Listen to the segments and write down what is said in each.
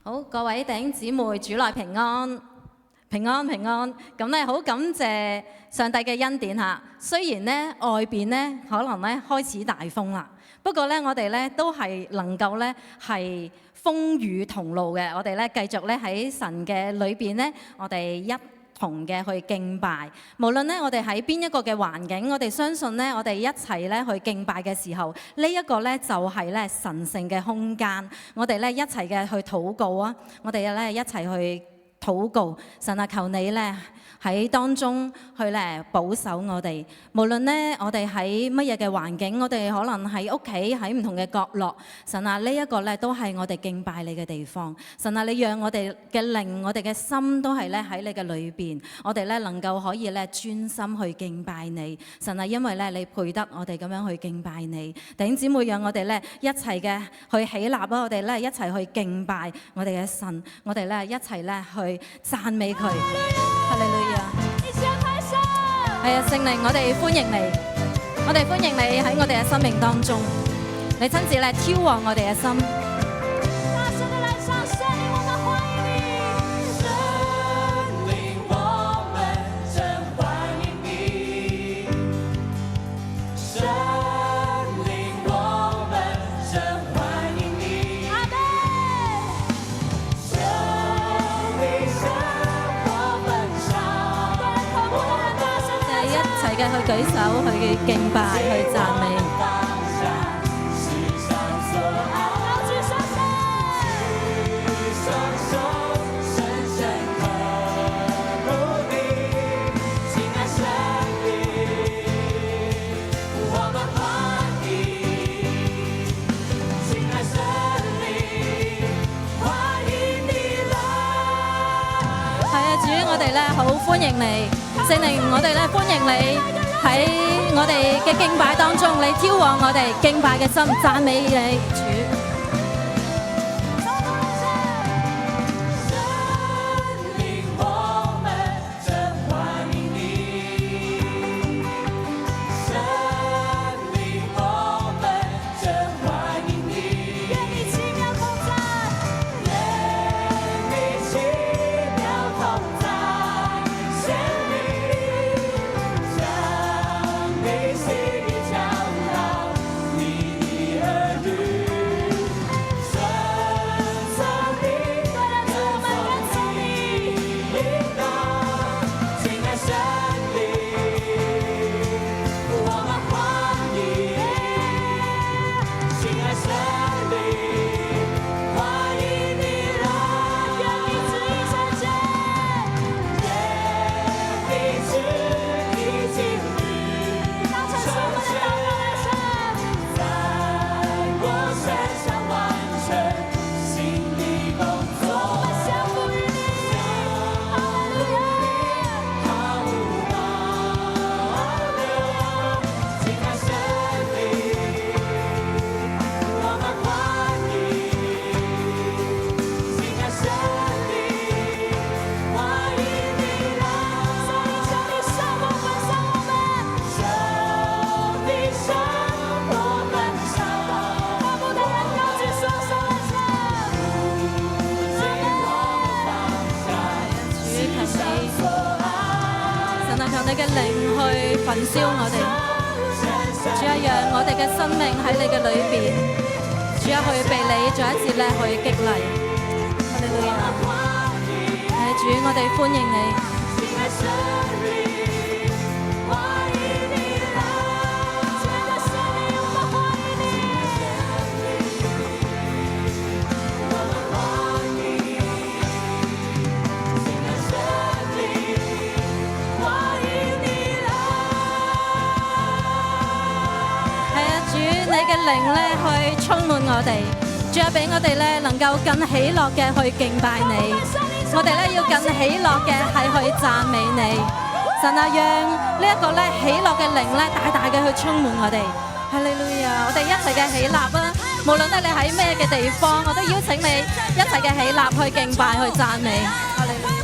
好，各位弟兄姊妹，主內平安，平安平安。咁咧，好感謝上帝嘅恩典嚇。雖然咧外邊咧可能咧開始大風啦，不過咧我哋咧都係能夠咧係風雨同路嘅。我哋咧繼續咧喺神嘅裏邊咧，我哋一同嘅去敬拜。無論咧我哋喺邊一個嘅環境，我哋相信咧我哋一齊咧去敬拜嘅時候，呢一個咧就係咧神聖嘅空間。我哋咧一齊嘅去禱告啊！我哋咧一齊去禱告，神啊，求你咧喺當中去咧保守我哋。無論咧我哋喺乜嘢嘅環境，我哋可能喺屋企喺唔同嘅角落，神啊，呢一個咧都係我哋敬拜你嘅地方。神啊，你讓我哋嘅靈、我哋嘅心都係咧喺你嘅裏邊，我哋咧能夠可以咧專心去敬拜你。神啊，因為咧你配得我哋咁樣去敬拜你。弟兄姊妹，讓我哋咧一齊嘅去起立啊！我哋咧一齊去敬拜我哋嘅神，我哋咧一齊咧去讚美佢。哈利路亞！係啊，聖靈，我哋歡迎你，我哋歡迎你喺我哋嘅生命當中，你親自咧挑旺我哋嘅心。嘅去舉手去敬拜去讚美。係啊，主，我哋咧好歡迎你，聖靈，我哋咧歡迎你喺我哋嘅敬拜當中，你挑旺我哋敬拜嘅心，讚美你，主。焚燒我哋，主啊，讓我哋嘅生命喺你嘅裏邊，主啊，去被你再一次咧去激勵。哈利路亞！係主，我哋歡迎你。靈咧去充滿我哋，主啊，俾我哋咧能夠更喜樂嘅去敬拜你，我哋咧要更喜樂嘅係去讚美你，神啊，讓呢一個咧喜樂嘅靈咧大大嘅去充滿我哋。哈利路亞！我哋一齊嘅喜立啊！無論咧你喺咩嘅地方，我都邀請你一齊嘅喜立去敬拜去讚美。哈利路亞！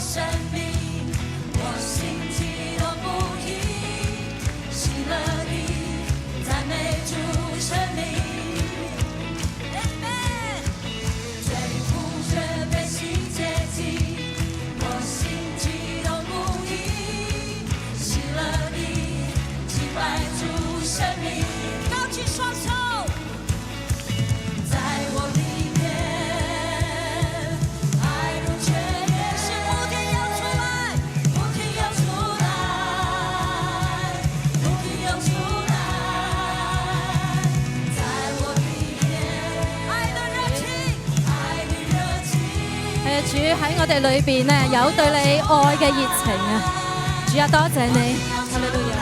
生命，我心悸动不已。喺我哋裏邊咧有對你愛嘅熱情啊！主啊，多謝你，哈利路亞。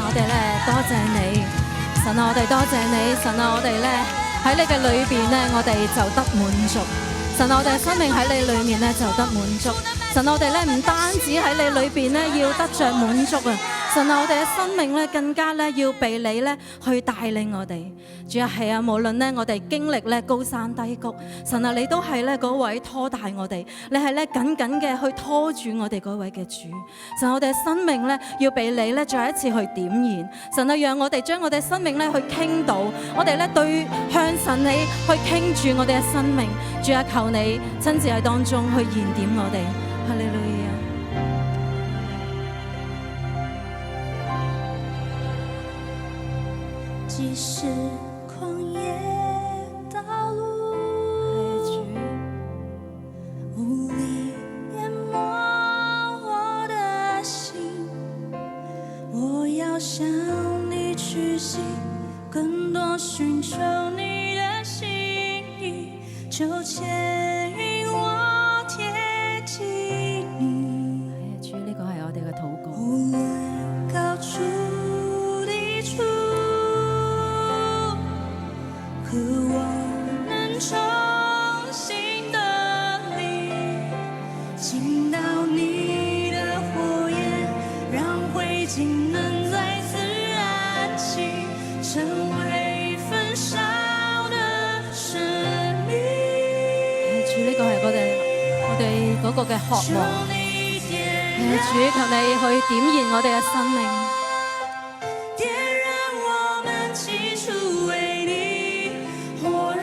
我哋咧多謝你，神啊！我哋多謝你，神啊！我哋咧喺你嘅裏邊咧，我哋就得滿足。神啊！我哋嘅生命喺你裏面咧就得滿足。神啊！我哋咧唔單止喺你裏邊咧要得着滿足啊！神啊！我哋嘅生命咧更加咧要被你咧去帶領我哋。主啊，係啊！無論咧我哋經歷咧高山低谷，神啊，你都係咧嗰位拖帶我哋，你係咧緊緊嘅去拖住我哋嗰位嘅主。神啊，我哋嘅生命咧要被你咧再一次去點燃。神啊，讓我哋將我哋生命咧去傾倒，我哋咧對向神你去傾住我哋嘅生命。主啊，求你親自喺當中去燃點我哋。哈利路亞。即使曠野道路无力淹没我的心，我要向你屈膝，更多寻求你的心意，就牵個嘅渴望。主，求你去點燃我哋嘅生命。點燃我們起初為你火熱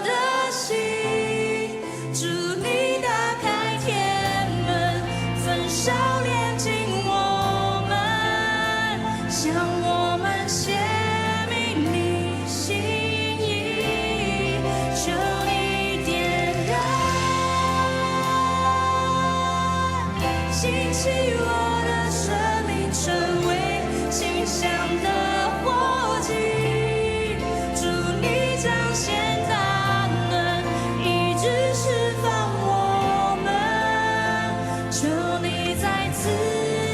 的心，祝你打開天門，焚燒煉淨我們，向我們顯明你心意，求你點燃，興起我的生命，成為馨香的火祭，祝你彰顯大能，醫治釋放我們，求你再次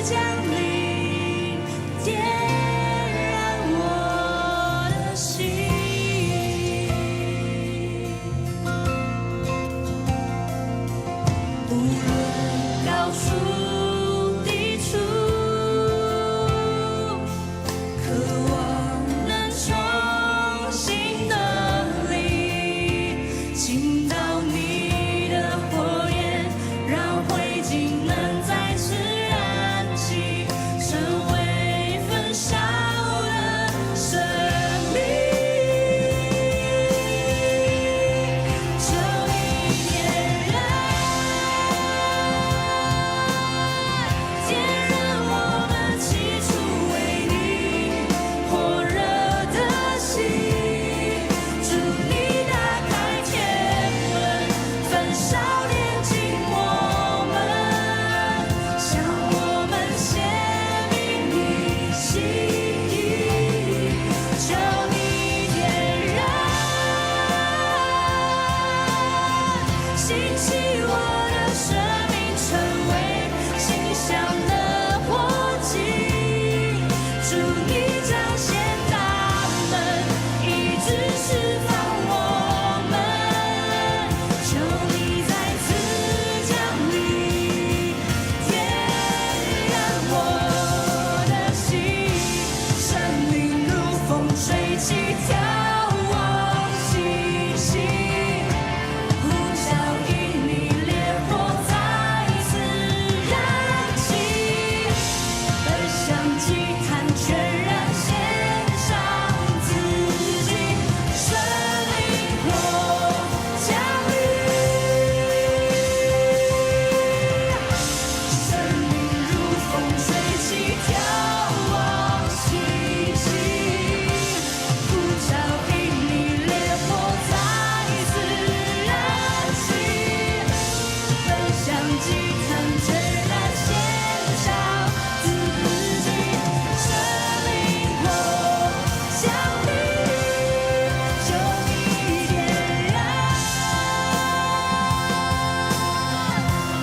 降臨，點燃我的心。無論高處低處，渴望能重新得力，傾倒你的火焰，讓灰燼能再次燃起，成為焚燒的生命。求你點燃，點燃我們起初為你火熱的心，祝你打開天門，焚燒煉淨我們，向我們顯明你心意，求你點燃，興起我的生命，成為馨香的火祭，祝你彰顯大能，醫治釋放我們，求你再次降臨，點燃我的心，生命如風吹起，眺望星星，呼叫引你烈火再次燃起，焚香祭壇全然獻上自己，生靈火降臨，生命如風吹起，眺望星星，呼叫引你烈火再次燃起，焚香祭壇全然獻上自己，生靈火降臨，求你點燃，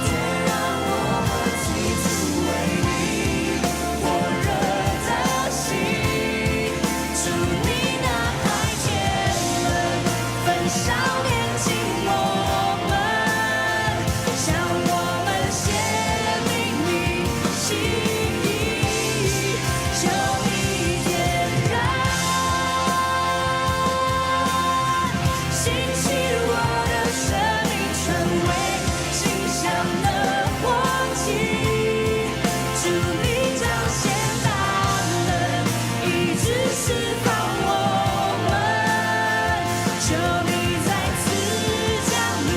點燃我們起初為你火熱的心，祝你打開天門，焚燒煉淨我們，向我們顯明你心意，求你點燃，興起我的生命，成為馨香的火祭，祝你彰顯大能，醫治釋放我們，求你再次降臨，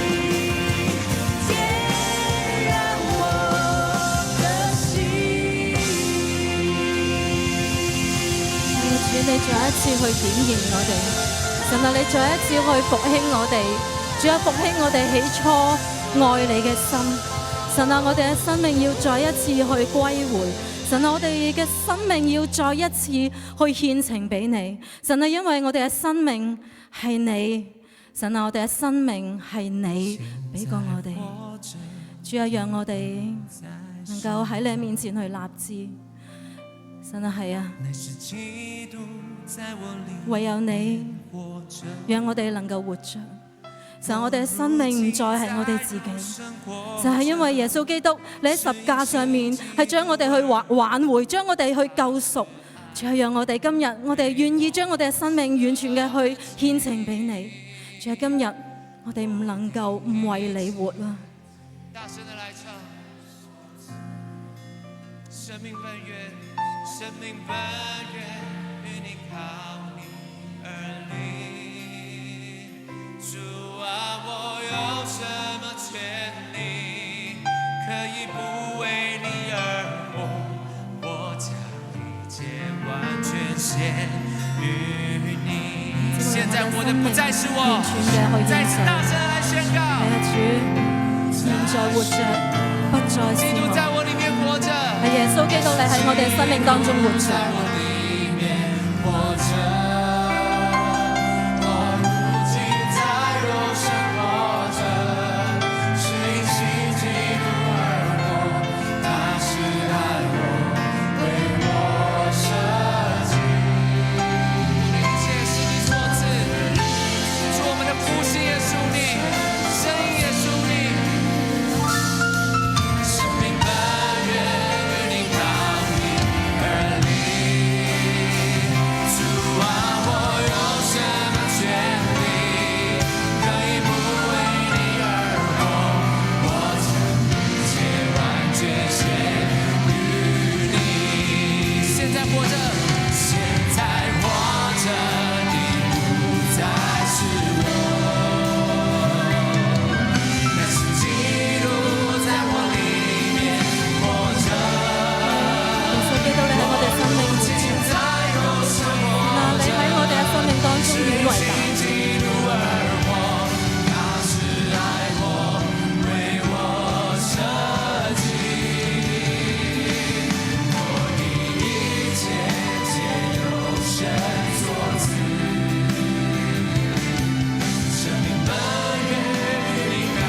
點燃我的心。主，你再一次去點燃我哋。神啊，你再一次去復興我哋。主啊，復興我哋起初愛你嘅心。神啊，我哋嘅生命要再一次去歸回。神啊，我哋嘅生命要再一次去獻呈俾你。神啊，因為我哋嘅生命係你。神啊，我哋嘅生命係你俾過我哋。主啊，讓我哋能夠喺你面前去立志。神啊，係啊，唯有你讓我哋能夠活着。神，我哋嘅生命唔再係我哋自己，就係因為耶穌基督你喺十架上面係將我哋去挽回，將我哋去救贖。主係讓我哋今日，我哋願意將我哋嘅生命完全嘅去獻呈俾你。主係今日，我哋唔能夠唔為你活啦。大声的来唱。生命本源，生命本源，与你靠你而立。主啊，我有什么权利可以不为你而活？我将一切完全献于你。现在活的不再是我，再次大声来宣告。係啊，主，現在活着，不再是基督在我。我裡面活着，係耶穌基督，你喺我哋嘅生命當中活着。在我裡面活着。我如今在肉身活着，是因信基督而活，他是爱我，为我舍己。一切是你所赐，主，我们的复兴也属你，声音也属你。生命本源与你靠你而立。主啊，我有什么权利可以不为你而活？我将一切完全献于你。现在活着，现在活着，你不再是我，但是基督在我裡面活着。耶穌基督，你喺我哋生命活着。在肉身活嗱，你喺我哋嘅生命當中顯為大。基督而活，他是愛我，為我捨己。我的一切皆由神所賜，生命本源與你靠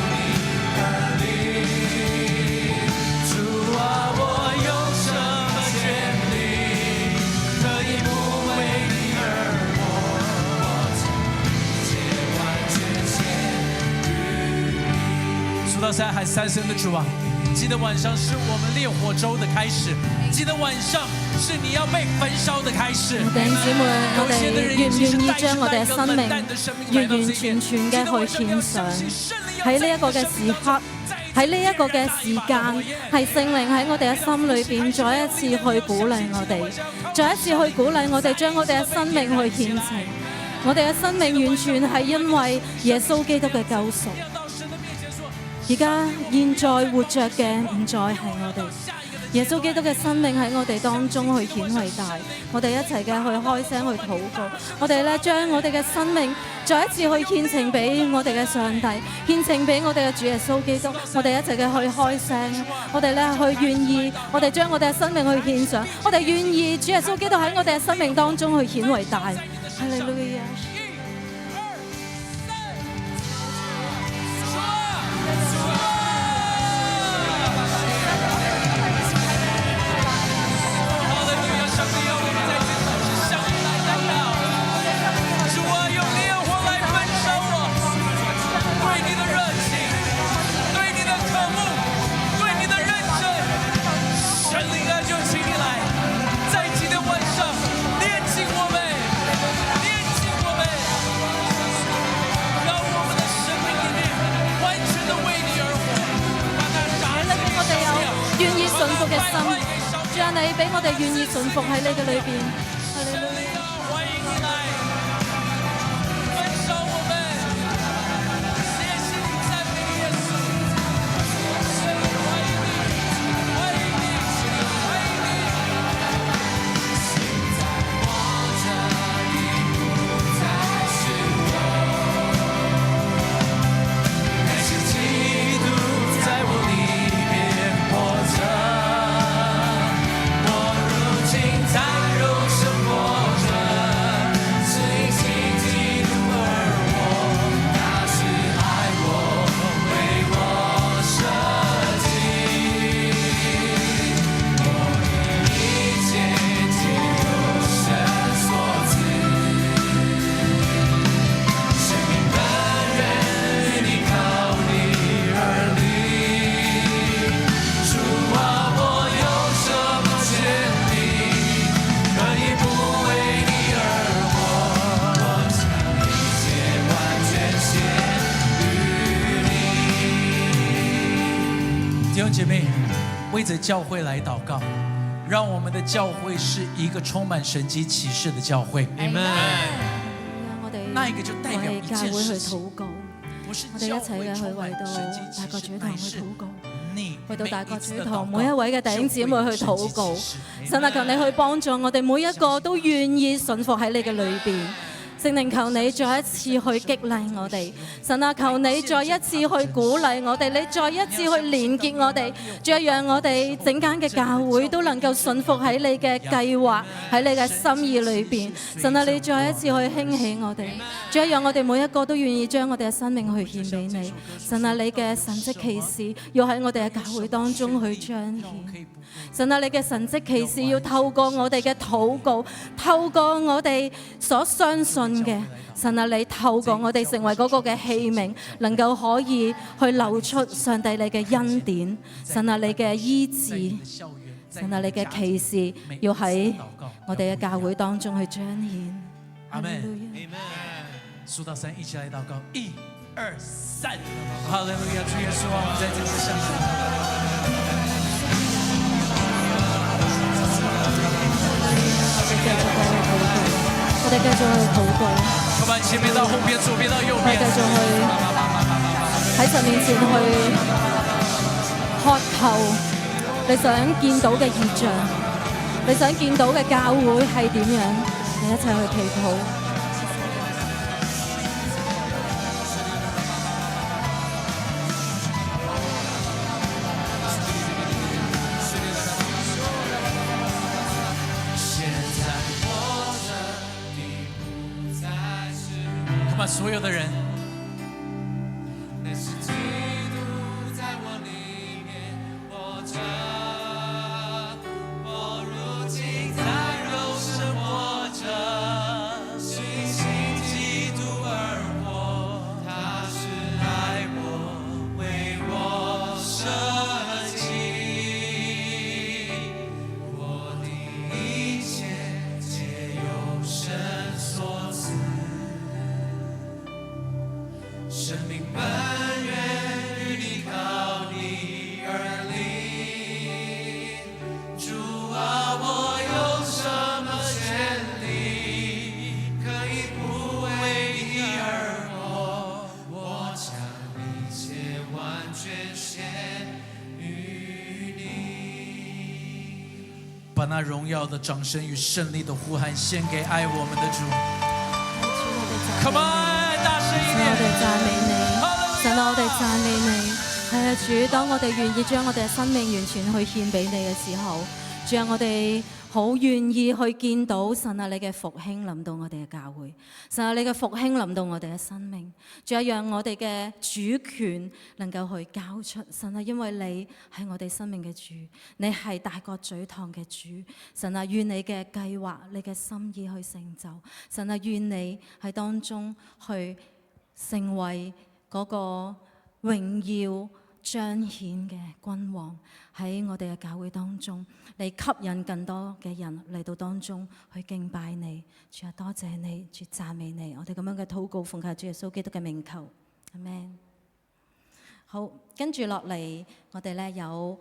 你而立。主啊，我有什麼權利可以不為你而活？我將一切完全獻於你。说到三喊三声的主啊，今天晚上是我们烈火周的开始，今天晚上是你要被焚燒的開始。弟兄姊妹，我哋願唔願意將我哋嘅生命完完全全嘅去獻上？喺呢一個嘅時刻，喺呢一個嘅時間，係聖靈喺我哋嘅心裏邊再一次去鼓勵我哋，再一次去鼓勵我哋將我哋嘅生命去獻呈。我哋嘅生命完全係因為耶穌基督嘅救贖。而家現在活着嘅唔再係我哋，耶穌基督嘅生命喺我哋當中去顯為大。我哋一齊嘅去開聲去禱告，我哋咧將我哋嘅生命再一次去獻呈俾我哋嘅上帝，獻呈俾我哋嘅主耶穌基督。我哋一齊嘅去開聲，我哋咧去願意，我哋將我哋嘅生命去獻上，我哋願意主耶穌基督喺我哋嘅生命當中去顯為大。哈利路亞。主啊，你俾我哋願意順服喺你嘅裏邊。哈利路亞。歡迎你來焚燒我們，謝謝你讚美你耶穌，歡迎你，歡迎你，歡迎你。現在活着，你不再是我，但是基督在我裡面活着。我如今在肉身為着教會來禱告，讓我們的教會是一個充滿神蹟啟示的教會。我哋那一個就代表為一教會去件事情，禱告，不是我哋一教齊嘅去會充為到滿神蹟大國啟示，主堂去乃是禱告。你去到大國主堂，每每一位嘅弟兄姊妹去禱告，神啊，求你去幫助我哋每一個都願意順服喺你嘅裏邊。聖靈，求你再一次去激勵我哋，神啊，求你再一次去鼓勵我哋，你再一次去連結我哋，仲要讓我哋整間嘅教會都能夠順服喺你嘅計劃，喺你嘅心意裏邊。神啊，你再一次去興起我哋，仲要讓我哋每一個都願意將我哋嘅生命去獻俾你。神啊，你嘅神蹟奇事要喺我哋嘅教會當中去彰顯。神啊，你嘅神蹟奇事要透過我哋嘅禱告，透過我哋所相信嘅，神啊，你透過我哋成為嗰個嘅器皿，能夠可以去流出上帝你嘅恩典，神啊，你嘅醫治，神啊，你嘅奇事要喺我哋嘅教會當中去彰顯。阿們，數到3，一起來禱告，1、2、3，哈利路亞！主耶穌啊，我們在這裡向你。我哋繼續去禱告，從前面到後邊，左邊到右邊，我哋繼續去喺神面前去渴求你想見到嘅異象，你想見到嘅教會係點樣？你一齊去祈禱。所有的人，那是基督在我裡面活着，我如今在肉身活着，信基督而活，他是愛我，為我捨己，我的一切皆由神所賜。生命本源與你靠你而立，主啊，我有什麼權利可以不為你而活？我將一切完全獻於你。把那榮耀的掌聲與勝利的呼喊獻給愛我們的主。Come on，大聲一點！我哋讚美你，神啊，我哋讚美你。係啊，主，當我哋願意將我哋嘅生命完全去獻俾你嘅時候，主啊，我哋好願意去見到神啊，你嘅復興臨到我哋嘅教會，神啊，你嘅復興臨到我哋嘅生命，仲有讓我哋嘅主權能夠去交出，神啊，因為你係我哋生命嘅主，你係大國咀堂嘅主，神啊，願你嘅計劃、你嘅心意去成就，神啊，願你喺當中去成為嗰個榮耀彰顯嘅君王，喺我哋嘅教會當中，嚟吸引更多嘅人嚟到當中去敬拜你。主啊，多謝你，主讚美你。我哋咁樣嘅禱告奉靠主耶穌基督嘅名求，阿們。好，跟住落嚟，我哋咧有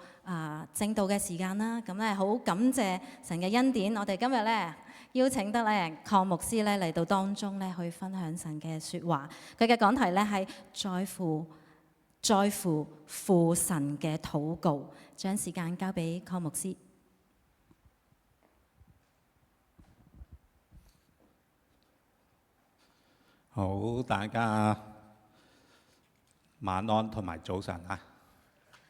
正道嘅時間啦。咁咧好感謝神嘅恩典，我哋今日咧邀請得咧鄺牧師咧嚟到當中咧去分享神嘅説話。佢嘅講題咧係在乎父神嘅禱告。將時間交俾鄺牧師。好，大家晚安同埋早晨啊！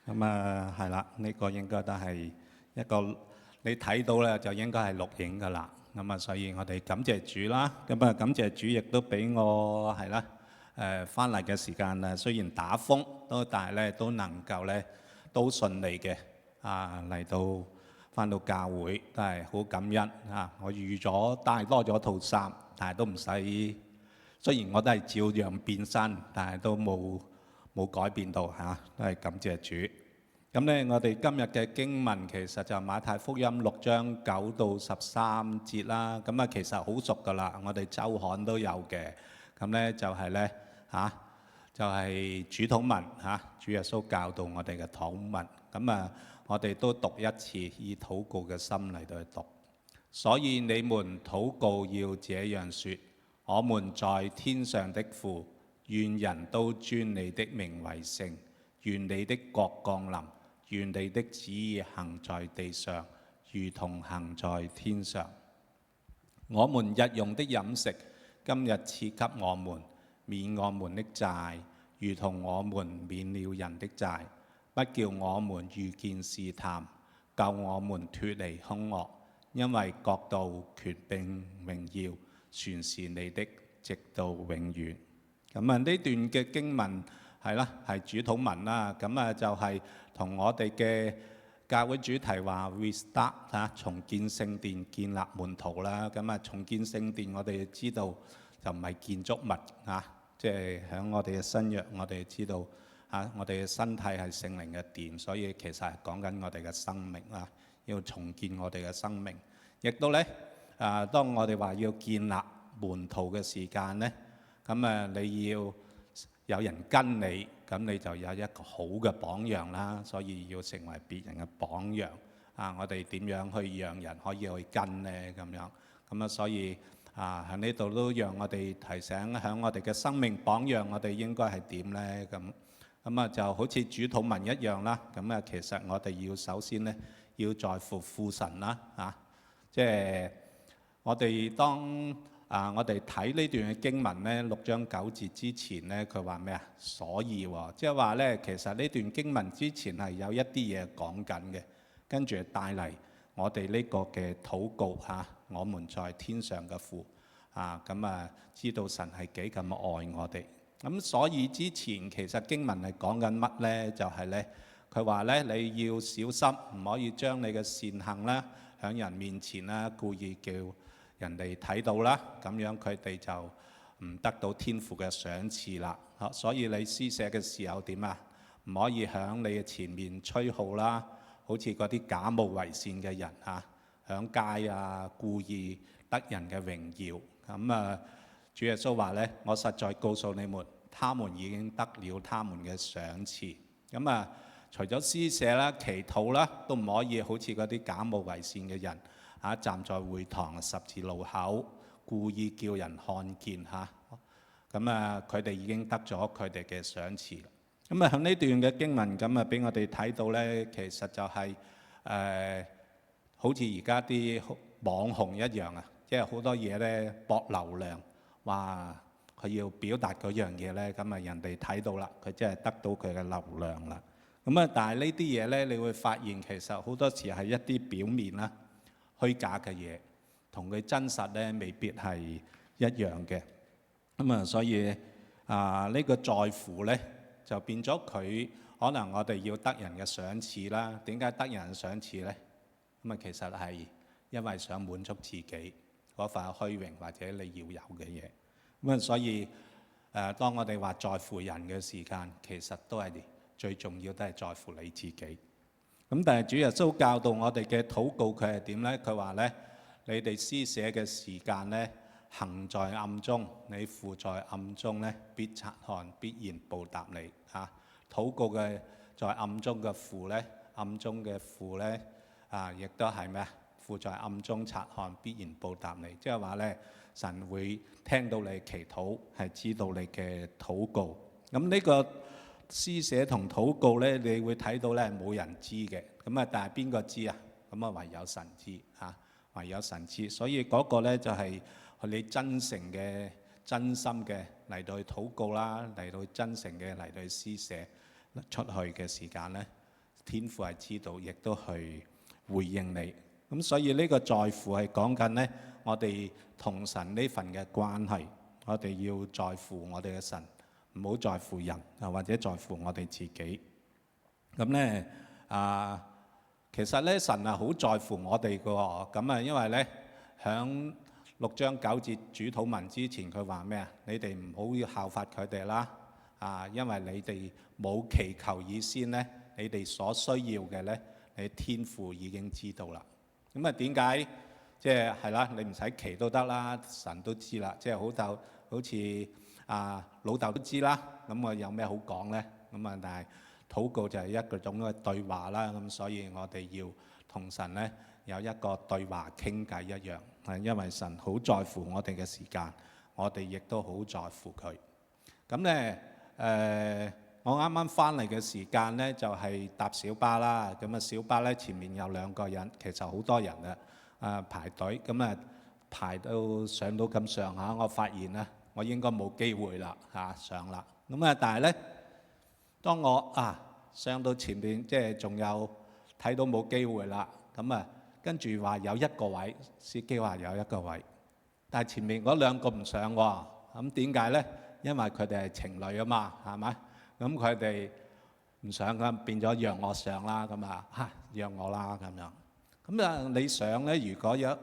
咁啊係啦，呢個應該都係一個你睇到咧，就應該係錄影噶啦。咁啊，所以我哋感謝主啦。咁啊，感謝主亦都俾我係啦。翻嚟嘅時間啊，雖然打風都，但係咧都能夠咧都順利嘅嚟到翻到教會，都係好感恩啊！我預咗帶多咗套衫，但係都唔使。雖然我都係照樣變身，但係都冇改變到嚇，都係感謝主。咁咧，我哋今日嘅經文其實就馬太福音6章9到13節啦。咁啊，其實好熟噶啦，我哋週刊都有嘅。咁咧就係咧就係主禱文主耶穌教導我哋嘅禱文。咁啊，我哋都讀一次，以禱告嘅心嚟到去讀。所以你們禱告要這樣說：我們在天上的父，願人都尊你的名為聖，願你的國降臨，願你的旨意行在地上，如同行在天上。我們日用的飲食，今日賜給我們，免我們的債，如同我們免了人的債，不叫我們遇見試探，救我們脫離兇惡。因為國度、權柄、榮耀，全是你的，直到永遠。咁啊，呢段嘅經文係啦，係主禱文啦。咁啊，就係同我哋嘅教會主題話 restart 嚇，重建聖殿、建立門徒啦。咁啊，重建聖殿，我哋知道就唔係建築物嚇，即係喺我哋嘅新約，我哋知道嚇，我哋嘅身體係聖靈嘅殿，所以其實係講緊我哋嘅生命啦。要重建我哋嘅生命，亦都咧當我哋話要建立門徒嘅時間咧，咁你要有人跟你，咁你就有一個好嘅榜樣啦。所以要成為別人嘅榜樣啊！我哋點樣去讓人可以去跟咧？咁所以喺呢度都讓我哋提醒，喺我哋嘅生命榜樣，我哋應該係點咧？咁就好似主禱文一樣啦。咁其實我哋要首先咧，要在乎父神啦，即係我哋當我哋睇呢段嘅經文咧，6章9節之前咧，佢話咩啊？所以喎，即係話咧，其實呢段經文之前係有一啲嘢講緊嘅，跟住帶嚟我哋呢個嘅禱告嚇，我們在天上嘅父知道神係幾咁愛我哋。咁所以之前其實經文係講緊乜咧？就係咧。佢話咧，你要小心，唔可以將你嘅善行啦，喺人面前啦，故意叫人哋睇到啦，咁樣佢哋就唔得到天父嘅賞賜啦。所以你施捨嘅時候點啊？唔可以喺你嘅前面吹號啦，好似嗰啲假冒為善嘅人喺街故意得人嘅榮耀。主耶穌話咧，我實在告訴你們，他們已經得了他們嘅賞賜。除咗施捨啦、祈禱啦，都唔可以好似嗰啲假冒為善嘅人站在會堂十字路口，故意叫人看見佢哋已經得咗佢哋嘅賞賜。喺呢段嘅經文俾我哋睇到咧，其實就係好似而家啲網紅一樣啊，即係好多嘢咧博流量，話佢要表達嗰樣嘢咧，人哋睇到啦，佢真係得到佢嘅流量啦。但係呢啲嘢咧，你會發現其實好多時係一啲表面啦、虛假嘅嘢，同佢真實咧未必係一樣嘅。所以呢個在乎咧，就變咗佢可能我哋要得人嘅賞賜啦。點解得人嘅賞賜咧？其實係因為想滿足自己嗰份虛榮或者你要有嘅嘢。所以當我哋話在乎人嘅時間，其實都係最重要都係在乎你自己。但係主耶穌教導我哋嘅禱告佢係點咧？佢話咧，你哋施捨嘅時間咧，行在暗中，你父在暗中咧，必察看，必然報答你。禱告嘅在暗中嘅父咧，暗中嘅父咧亦都係咩啊？父在暗中察看，必然報答你。即係話咧，神會聽到你祈禱，係知道你嘅禱告。呢個施捨同禱告咧，你會睇到咧冇人知嘅，但係邊個知啊？唯有神知唯有神知。所以嗰個咧就係你真誠嘅、真心嘅嚟到去禱告啦，嚟到真誠嘅嚟到去施捨出去嘅時間咧，天父係知道，亦都去回應你。所以呢個在乎係講緊咧，我哋同神呢份嘅關係，我哋要在乎我哋嘅神。唔好在乎人或者在乎我哋自己。其實咧神好在乎我哋嘅。因為咧響6章9節主禱文之前，佢話咩啊？你哋唔好要效法佢哋啦。因為你哋冇祈求以先咧，你哋所需要嘅咧，你天父已經知道啦。點解？即係啦，你唔使祈都得啦，神都知啦。即係好似老豆都知啦，我有咩好講咧？但係禱告就係一個種嘅對話啦。咁所以我哋要同神呢有一個對話傾偈一樣，係因為神好在乎我哋嘅時間，我哋亦都好在乎佢。咁呢，我啱啱翻嚟嘅時間呢，就係搭小巴啦。咁啊，小巴呢前面有2個人，其實好多人排隊。咁啊排到上到咁上下，我發現呢，我應該冇機會啦上啦。咁啊，但係呢，當我上到前面，即係仲有睇到冇機會啦。咁啊，跟住話有1個位，司機話有1個位，但係前面嗰2個唔上喎。咁點解呢？因為佢哋係情侶啊嘛，係咪？咁佢哋唔上咁變咗讓我上啦，咁讓我啦咁樣。咁啊，你上呢？如果有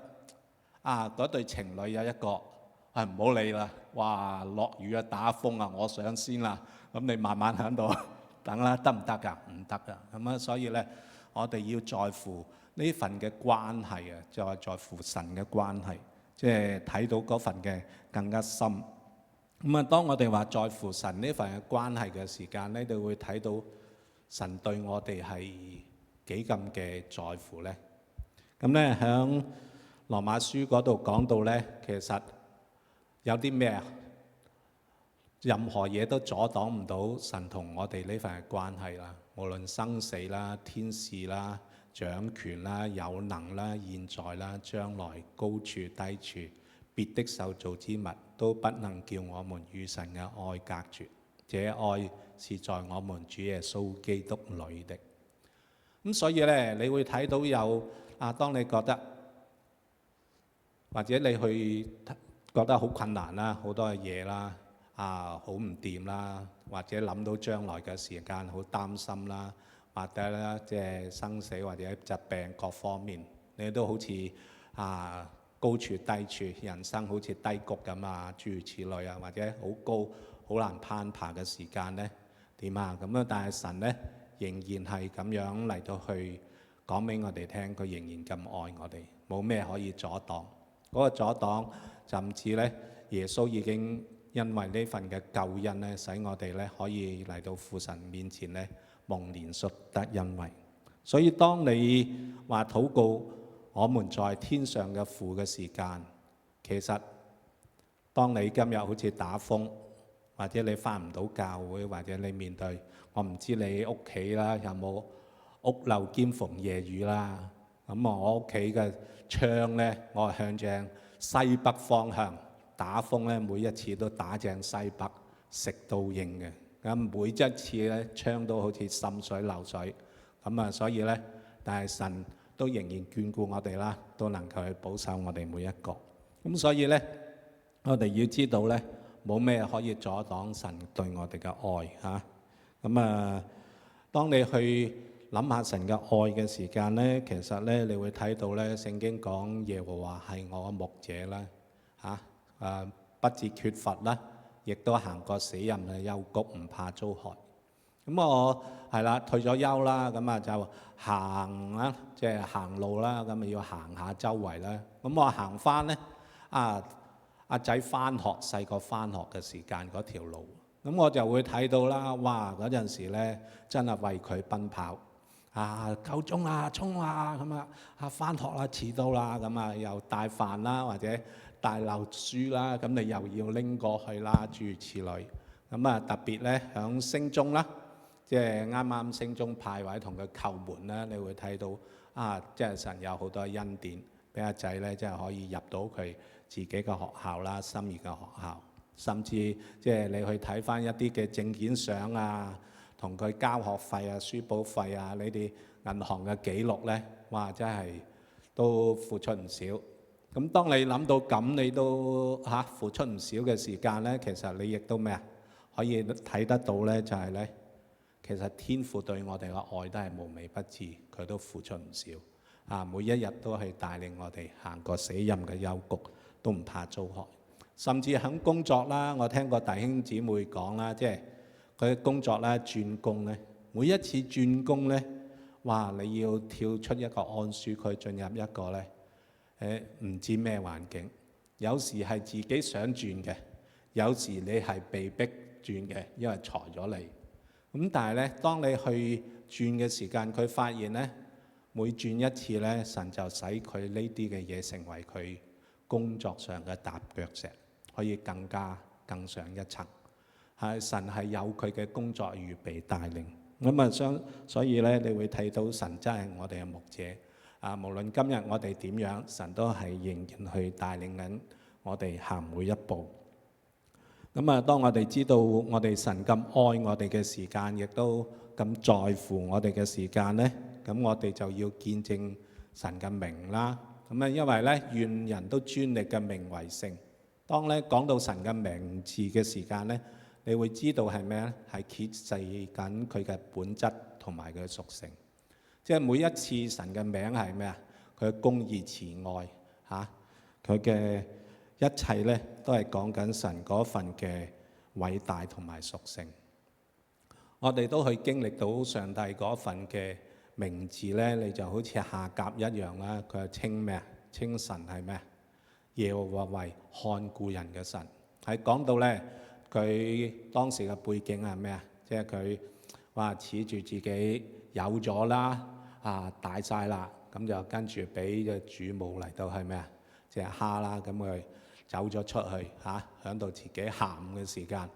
嗰對情侶有1個唔好理啦，哇落雨啊打風啊，我上先啦。咁你慢慢喺度等啦，得唔得㗎？唔得㗎。咁啊，所以呢，我哋要在乎呢份嘅關係啊，就係在乎神嘅關係，即係睇到嗰份嘅更加深。咁啊，當我哋話在乎神呢份嘅關係嘅時間呢，你會睇到神對我哋係幾咁嘅在乎呢。咁呢，喺羅馬書嗰度講到呢，其實有啲咩任何嘢都阻擋唔到神同我哋呢份嘅關係啦。無論生死啦、天使啦、掌權啦、有能啦、現在啦、將來、高處低處、別的受造之物，都不能叫我們與神嘅愛隔絕。這愛是在我們主耶穌基督裏的。咁所以呢，你會睇到有當你覺得或者你去覺得好困難啦，好多嘅嘢啦，好唔掂啦，或者諗到將來嘅時間好擔心啦，或者咧即係生死或者疾病各方面，你都好似高處低處，人生好似低谷咁諸如此類啊，或者好高好難攀爬嘅時間呢，點咁但係神呢，仍然係咁樣嚟到去講俾我哋聽，佢仍然咁愛我哋，冇咩可以阻擋。嗰個阻擋甚至呢，耶穌已經因為呢份嘅救恩呢，使我哋呢可以嚟到父神面前呢，蒙憐恤得恩惠。所以當你話禱告我們在天上嘅父嘅時間，其實當你今日好似打風，或者你返唔到教會，或者你面對我唔知你屋企啦有冇屋漏兼逢夜雨啦。咁我屋企嘅窗呢，我係向正西北方向，打風呢，每一次都打正西北，食到應嘅。咁每一次呢，窗都好似滲水漏水。咁所以呢，但係神都仍然眷顧我哋啦，都能夠去保守我哋每一個。咁所以呢，我哋要知道呢，冇咩可以阻擋神對我哋嘅愛嚇。咁當你去諗下神嘅愛嘅時間呢，其實呢，你會睇到呢，聖經講耶和華係我嘅牧者啦，不致缺乏啦，亦都行過死蔭嘅幽谷，唔怕遭害。咁我係啦，退咗休啦，咁就行啦，即係行路啦，咁要行下周圍啦。咁我行翻呢，阿仔翻學，細個翻學嘅時間嗰條路，咁我就會睇到啦，哇！嗰陣時呢，真係為佢奔跑。夠鐘啦，衝啦咁翻學啦，遲到啦，咁又帶飯啦，或者帶漏書啦，咁你又要拎過去啦，諸如此類。咁特別咧響升中啦，即係啱啱升中派位同佢叩門啦，你會睇到即係神有好多恩典俾阿仔咧，即係可以入到佢自己嘅學校啦，心儀嘅學校，甚至即係你去睇翻一啲嘅證件相同佢交學費書簿費呢啲銀行嘅記錄呢，哇！真係都付出唔少。咁當你諗到咁，你都付出唔少嘅時間呢，其實你亦都咩可以睇得到呢？就係呢，其實天父對我哋嘅愛都係無微不至，佢都付出唔少。每一日都係帶領我哋行過死蔭嘅幽谷，都唔怕遭害。甚至喺工作啦，我聽過弟兄姊妹講啦，即係佢工作咧轉工咧，每一次轉工咧，哇！你要跳出一個安舒區，進入一個咧唔知咩環境。有時係自己想轉嘅，有時你係被逼轉嘅，因為裁咗你。咁但係咧，當你去轉嘅時間，佢發現咧，每轉一次咧，神就使佢呢啲嘅嘢成為佢工作上嘅踏腳石，可以更上一層。神係有佢嘅工作預備帶領。咁啊，所以咧，你會睇到神真係我哋嘅牧者。無論今日我哋點樣，神都係仍然去帶領緊我哋行每一步。咁啊，當我哋知道我哋神咁愛我哋嘅時間，亦都咁在乎我哋嘅時間呢，咁我哋就要見證神嘅名啦。咁啊，因為咧，願人都尊你嘅名為聖。當咧講到神嘅名字嘅時間咧，你會知道係咩咧？係揭示緊佢嘅本質同埋佢嘅屬性。即係每一次神嘅名係咩啊？佢嘅公義慈愛嚇，佢嘅一切咧都係講緊神嗰份嘅偉大同埋屬性。我哋都去經歷到上帝嗰份嘅名字咧，你就好似夏甲一樣啦。佢係稱咩啊？稱神係咩啊？耶和華為看顧人嘅神。係講到咧，佢當時嘅背景係咩啊？即係佢話恃住自己有咗啦，大晒啦，咁就跟住俾個主母嚟到係咩啊？即係蝦啦，咁佢走咗出去響度自己喊嘅時間，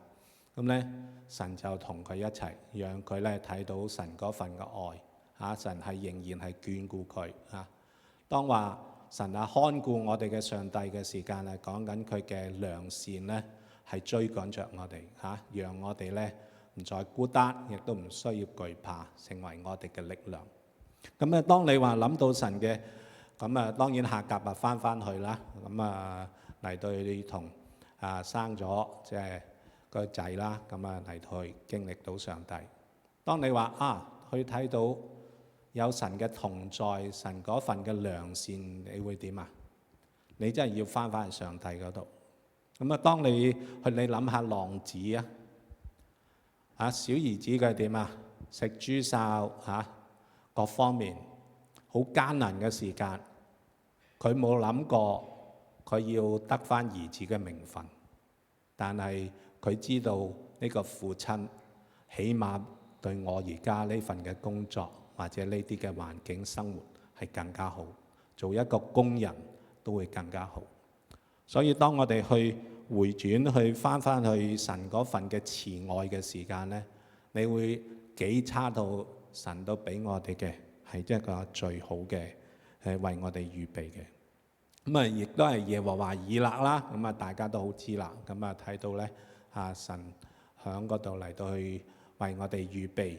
咁咧神就同佢一齊，讓佢咧睇到神嗰份嘅愛神係仍然係眷顧佢當話神看顧我哋嘅上帝嘅時間係講緊佢嘅良善咧，係追趕着我哋讓我哋咧唔再孤單，亦都唔需要懼怕，成為我哋嘅力量。咁當你話諗到神嘅咁當然夏甲翻去啦，咁嚟到你同生咗即係個仔啦，咁嚟到去經歷到上帝。當你話去睇到有神嘅同在，神嗰份嘅良善，你會點啊？你真係要翻去上帝嗰度。咁當你諗下浪子小兒子佢係點啊？食豬潲各方面好艱難嘅時間，佢冇諗過佢要得返兒子嘅名分，但係佢知道呢個父親起碼對我而家呢份嘅工作或者呢啲嘅環境生活係更加好，做一個工人都會更加好。所以當我哋去回轉去翻去神嗰份嘅慈愛嘅時間呢，你會幾差到神都俾我哋嘅係一個最好嘅為我哋預備嘅。咁亦都係耶和華以勒啦，咁大家都好知啦。咁睇到咧神響嗰度嚟到去為我哋預備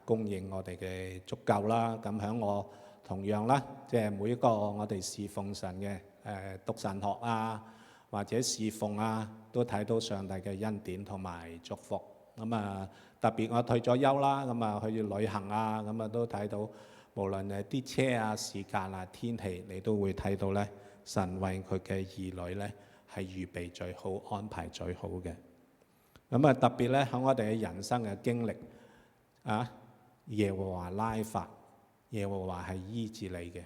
供應我哋嘅足夠啦。咁響我同樣啦，即係每一個我哋侍奉神嘅讀神學或者侍奉都睇到上帝嘅恩典同埋祝福。咁特別我退咗休啦，咁去旅行咁都睇到，無論啲車時間天氣，你都會睇到咧，神為佢嘅兒女咧係預備最好，安排最好嘅。咁特別咧喺我哋嘅人生嘅經歷耶和華拉法，耶和華係醫治你嘅。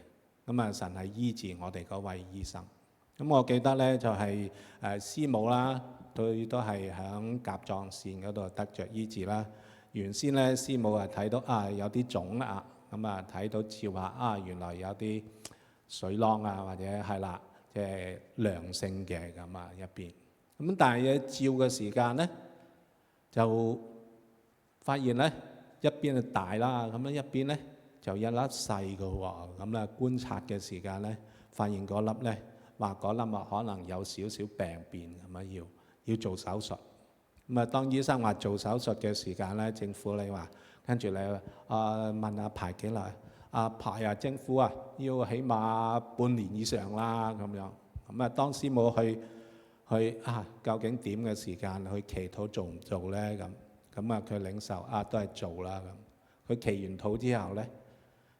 咁神係醫治我哋嗰位醫生。咁我記得咧就係師母啦，佢都係喺甲狀腺嗰度得着醫治啦。原先咧師母睇到有啲腫咁睇到照下原來有啲水囊或者係啦，即係良性嘅咁入邊。咁但係照嘅時間咧就發現咧一邊係大啦，咁一邊咧就一粒細嘅喎。咁觀察嘅時間咧，發現嗰粒咧話嗰粒可能有少少病變咁要做手術。咁當醫生話做手術嘅時間咧，政府你話跟住你問排幾耐？排政府要起碼半年以上啦咁樣。咁當師母去究竟點嘅時間去祈禱做唔做咧？咁佢領受都係做啦咁。佢祈完禱之後咧，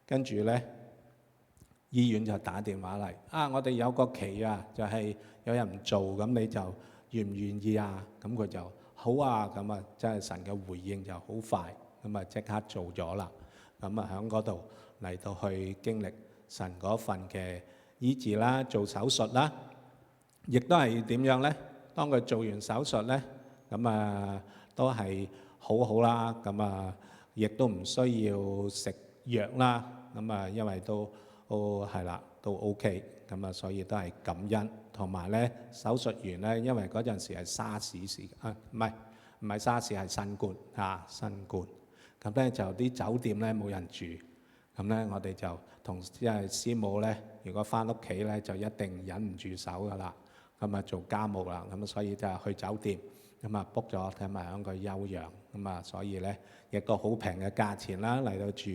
跟住咧醫院就打電話嚟我哋有個期就係有人唔做，咁你就願唔願意咁佢就好咁真係神嘅回應就好快，咁即刻做咗啦。咁喺嗰度嚟到去經歷神嗰份嘅醫治啦，做手術啦，亦都係點樣咧？當佢做完手術咧，咁都係好好啦，咁啊亦都唔需要食藥啦，咁啊因為都係啦，都 OK，咁啊所以都係感恩。同埋咧手術完咧，因為嗰陣時係沙士時間，唔係沙士係新冠新冠，咁咧就啲酒店咧冇人住，咁咧我哋就同即係師母咧，如果翻屋企咧就一定忍唔住手噶啦，咁啊做家務啦，咁所以就去酒店，咁啊 book 咗睇埋響佢休養，咁啊所以咧一個好平嘅價錢啦，嚟到住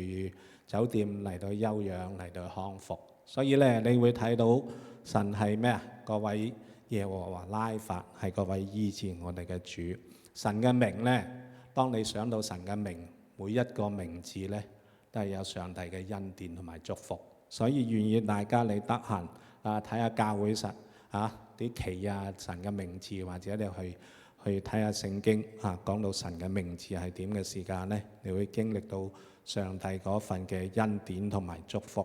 酒店嚟到休養嚟到康復，所以咧你會睇到神係咩啊？各位耶和華拉法係各位醫治我哋嘅主，神嘅名咧，當你想到神嘅名，每一個名字咧都係有上帝嘅恩典同埋祝福，所以願意大家你得閒睇下教會神啲旗神嘅名字，或者你去睇下聖經講到神嘅名字係點嘅時間咧，你會經歷到上帝嗰份嘅恩典同埋祝福。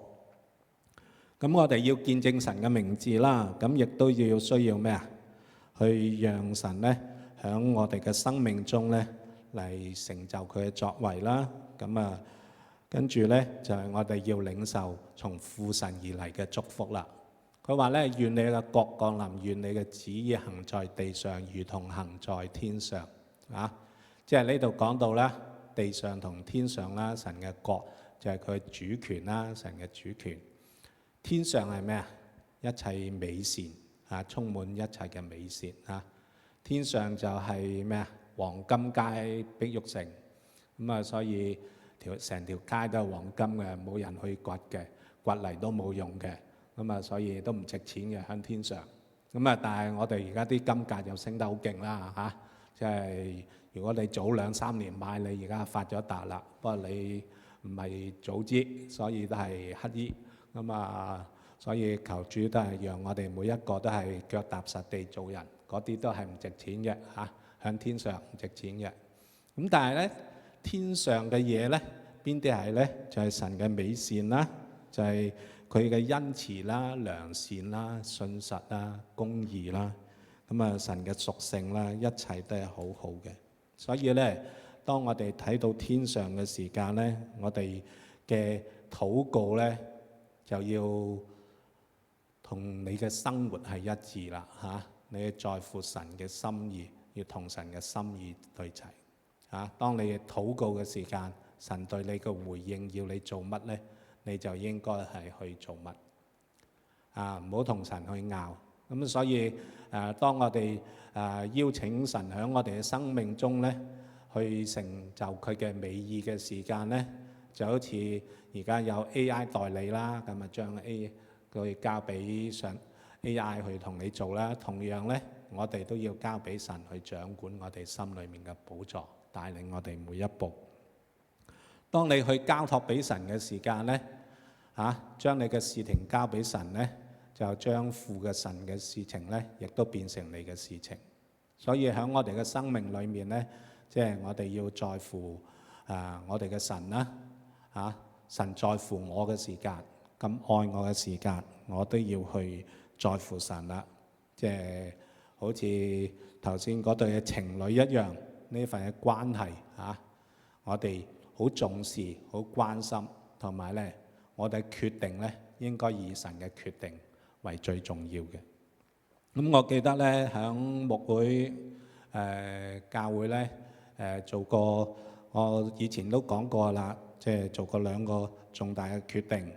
咁我哋要見證神嘅名字啦，咁亦都要需要咩啊？去讓神咧喺我哋嘅生命中咧嚟成就佢嘅作為啦。咁啊，跟住咧就係我哋要領受從父神而嚟嘅祝福啦。佢話咧：願你嘅國降臨，願你嘅旨意行在地上，如同行在天上。即係呢度講到咧，地上同天上啦，神嘅國就係佢主權啦，神嘅主權。天上係咩啊？一切美善充滿一切嘅美善天上就係咩啊？黃金街碧玉城，咁啊，所以成條街都係黃金嘅，冇人去掘嘅，掘嚟都冇用嘅，咁啊，所以都唔值錢嘅喺天上。咁啊，但係我哋而家啲金價就升得好勁啦即係如果你早2-3年買，你而家發咗達啦。不過你唔係早知，所以都係乞衣。咁啊，所以求主都係讓我哋每一個都係腳踏實地做人，嗰啲都係唔值錢嘅向天上唔值錢嘅。咁但係咧，天上嘅嘢咧，邊啲係咧？就係神嘅美善啦，就係佢嘅恩慈啦、良善啦、信實啦、公義啦。咁啊，神嘅屬性啦，一切都係好好嘅。所以咧，當我哋睇到天上嘅時間咧，我哋嘅禱告咧，就要同你嘅生活係一致啦你在乎神嘅心意，要同神嘅心意對齊當你禱告嘅時間，神對你嘅回應要你做乜咧，你就應該係去做乜唔好同神去拗。咁所以當我哋邀請神喺我哋嘅生命中咧，去成就佢嘅美意嘅時間咧，就好似而家有 AI 代理啦，咁啊將佢交俾上 AI 去同你做啦。同樣咧，我哋都要交俾神去掌管我哋心裏面嘅寶座，帶領我哋每一步。當你去交託俾神嘅時間咧，將你嘅事情交俾神咧，就將父嘅神嘅事情咧，亦都變成你嘅事情。所以喺我哋嘅生命裏面咧，即係我哋要在乎我哋嘅神啦。神在乎我嘅時間，咁愛我嘅時間，我都要去在乎神啦。即係好似頭先嗰對嘅情侶一樣，呢份嘅關係我哋好重視、好關心，同埋咧，我哋決定咧應該以神嘅決定為最重要嘅。咁我記得咧喺牧會教會咧做過，我以前都講過啦。即係做過2個重大嘅決定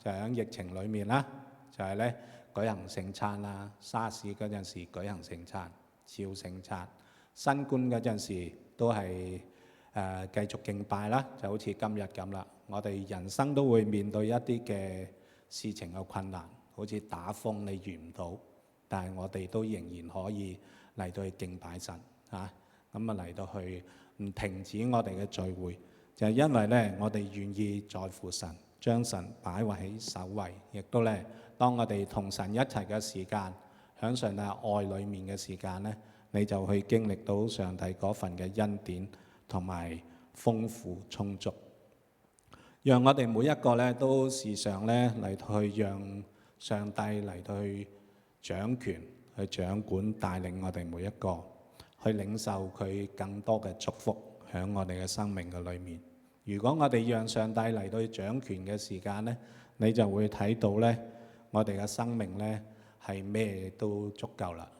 就係喺疫情裏面啦，就係咧舉行聖餐啦。沙士嗰陣時舉行聖餐、照聖餐，新冠嗰陣時都係繼續敬拜啦，就好似今日咁啦。我哋人生都會面對一啲嘅事情嘅困難，好似打風你遇唔到，但係我哋都仍然可以嚟到去敬拜神嚟到去唔停止我哋嘅聚會。就係因為咧，我哋願意在乎神，將神擺為喺首位，亦都咧，當我哋同神一齊嘅時間，喺上帝愛裏面嘅時間咧，你就去經歷到上帝嗰份嘅恩典同埋豐富充足，讓我哋每一個咧都時常咧嚟到去讓上帝嚟到去掌權、去掌管、帶領我哋每一個，去領受佢更多嘅祝福。喺我哋嘅生命嘅裏面。如果我哋讓上帝嚟到掌權嘅時間呢，你就會睇到呢，我哋嘅生命呢係咩都足夠啦。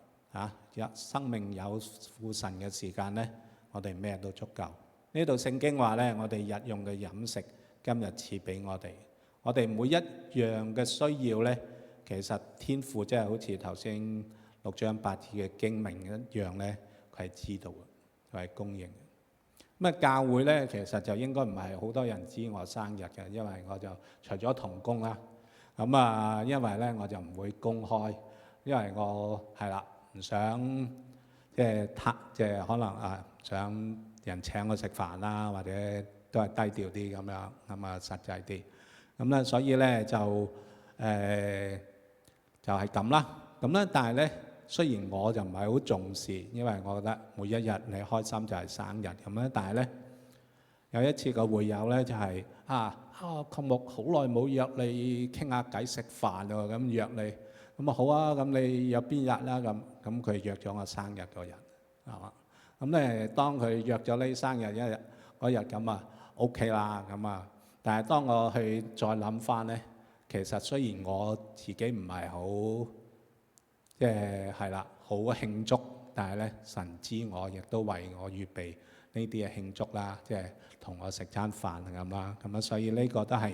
生命有父神嘅時間呢，我哋咩都足夠。呢度聖經話呢，我哋日用嘅飲食今日賜俾我哋。我哋每一樣嘅需要呢，其實天父即係好似頭先6章8節嘅經文一樣呢，佢係知道嘅，佢係供應嘅。咁教會呢，其實就應該唔係好多人知我生日嘅，因為我就除咗同工啦，因為呢我就唔會公開，因為我係啦，唔想即係可能想人請我食飯啦，或者都係低調啲咁樣，實際啲。咁咧，所以咧就係咁啦。咁咧，但係咧，雖然我就唔係好重視，因為我覺得每一日你開心就係生日咁咧。但係咧，有一次個會友咧就係邝牧好耐冇約你傾下偈食飯喎，咁約你，咁好啊，咁你約邊日啦？咁佢約咗我生日嗰日，係嘛？咁咧，當佢約咗你生日一日嗰日咁OK 啦，但係當我去再諗翻咧，其實雖然我自己唔係好好慶祝，但係咧神知我亦都為我預備呢啲嘅慶祝啦，即係同我食餐飯咁啦，所以呢個都係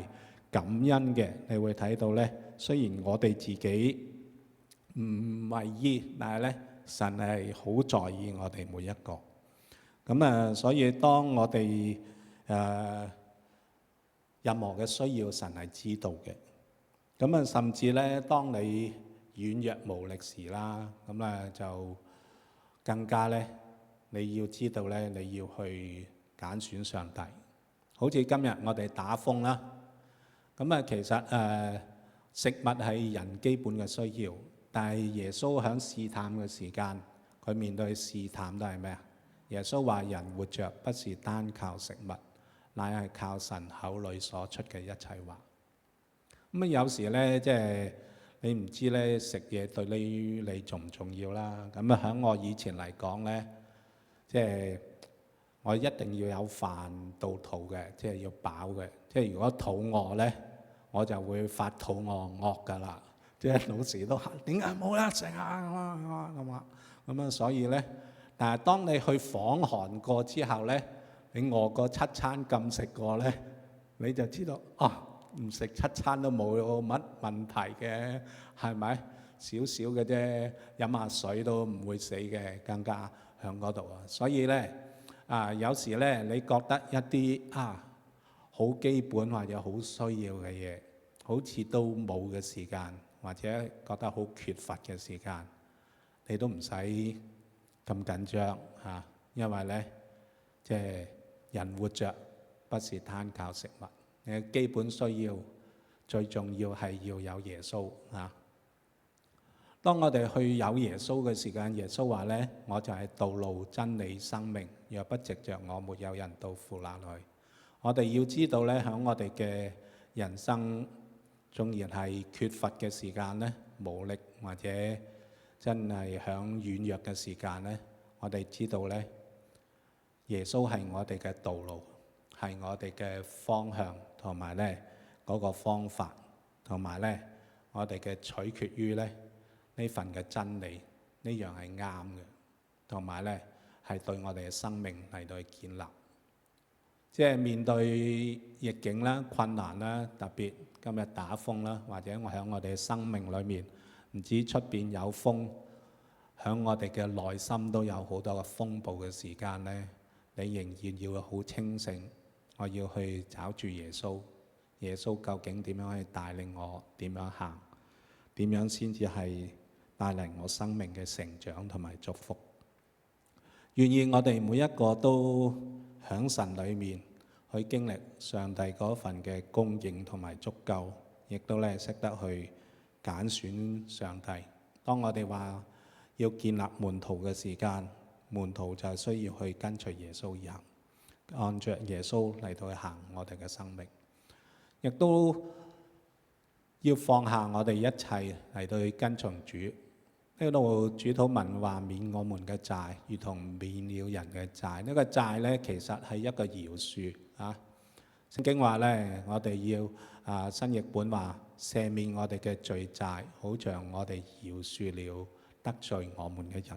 感恩嘅。你會睇到咧，雖然我哋自己唔為意，但係咧神係好在意我哋每一個。所以當我哋任何嘅需要，神係知道嘅。甚至咧，當你軟弱無力時啦，就更加咧，你要知道咧，你要去揀選上帝。好似今日我哋打風啦，其實食物係人基本嘅需要，但係耶穌喺試探嘅時間，佢面對試探都係咩啊？耶穌話：人活着不是單靠食物，乃係靠神口裏所出嘅一切話。有時咧，即係你唔知咧，食嘢對你重唔重要啦。喺我以前嚟講咧，即係我一定要有飯到肚嘅，即係要飽嘅。即係如果肚餓咧，我就會發肚餓惡㗎啦。即係老時都點解冇得食啊咁。所以咧，但係當你去訪韓過之後咧，你餓過7餐禁食過咧，你就知道唔食7餐都冇乜問題嘅，係咪？少少嘅啫，飲下水都唔會死嘅，更加喺嗰度啊。所以咧有時咧，你覺得一啲好基本或者好需要嘅嘢，好似都冇嘅時間，或者覺得好缺乏嘅時間，你都唔使咁緊張因為咧，即係人活着不是單靠食物。你嘅基本需要最重要係要有耶穌當我哋去有耶穌嘅時間，耶穌話咧：我就係道路、真理、生命，若不藉着我，沒有人到父那裏。我哋要知道咧，喺我哋嘅人生，縱然係缺乏嘅時間咧，無力或者真係響軟弱嘅時間咧，我哋知道咧，耶穌係我哋嘅道路，係我哋嘅方向，同埋咧嗰個方法，同埋咧我哋嘅取決於咧呢份嘅真理，呢樣係啱嘅，同埋咧係對我哋嘅生命嚟到去建立。即係面對逆境啦、困難啦，特別今日打風啦，或者我喺我哋嘅生命裏面，唔止出邊有風，喺我哋嘅內心都有好多嘅風暴嘅時間咧，你仍然要好清醒。我要去找住耶穌，耶穌究竟點樣去帶領我？點樣行？點樣先至係帶嚟我生命嘅成長同埋祝福？願意我哋每一個都喺神裏面去經歷上帝嗰份嘅供應同埋足夠，亦都咧識得去揀選上帝。當我哋話要建立門徒嘅時間，門徒就係需要去跟隨耶穌而行。按着耶穌嚟到去行我哋嘅生命，亦都要放下我哋一切嚟到去跟從主，呢度主禱文話免我們嘅債，如同免了人嘅債。呢個債呢，其實係一個饒恕啊。聖經話呢，我哋要新譯本話赦免我哋嘅罪債，好像我哋饒恕了得罪我們嘅人。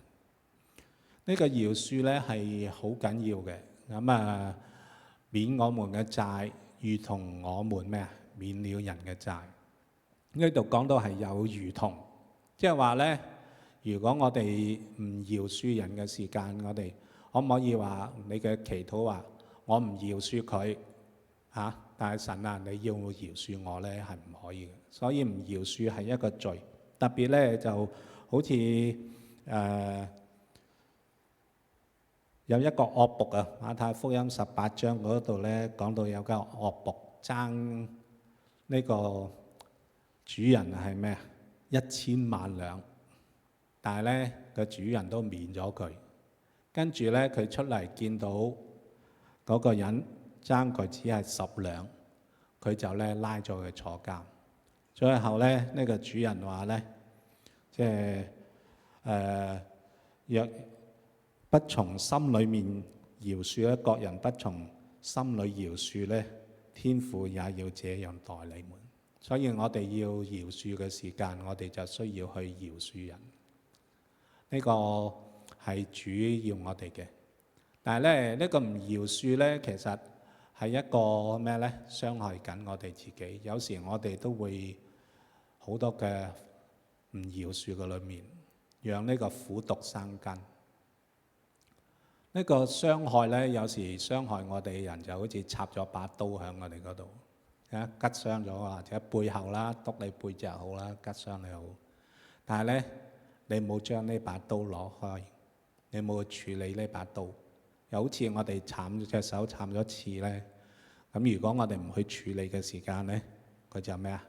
呢個饒恕呢係好緊要嘅。咁免我們嘅債，如同我們咩啊？免了人嘅債。呢度講到係有如同，即係話呢。如果我哋唔饒恕人嘅時間，我哋可唔可以話你嘅祈禱話我唔饒恕佢嚇？但係神啊，你要我饒恕我呢，係唔可以嘅。所以唔饒恕係一個罪。特別呢就好似有一個惡僕啊，馬太福音18章嗰度呢講到有個惡僕爭呢個主人係咩啊？1000萬兩。但係咧，個主人都免咗佢，跟住咧佢出嚟見到嗰個人爭佢只係10兩，佢就咧拉咗佢坐監。最後咧，呢個主人話咧，即係若不從心裏面饒恕咧，各人不從心裏饒恕咧，天父也要這樣待你們。所以我哋要饒恕嘅時間，我哋就需要去饒恕人。呢個係主要我哋嘅，但係咧呢個唔饒恕咧，其實係一個咩咧？傷害緊我哋自己。有時我哋都會好多嘅唔饒恕嘅裏面，讓呢個苦毒生根。呢個傷害咧，有時傷害我哋嘅人就好似插咗把刀喺我哋嗰度，啊，拮傷咗或者背後啦，篤你背脊好啦，拮傷你好，但係咧。你冇將呢把刀攞開，你冇處理呢把刀，又好似我哋斬隻手斬咗刺咧。咁如果我哋唔去處理嘅時間咧，佢就咩啊？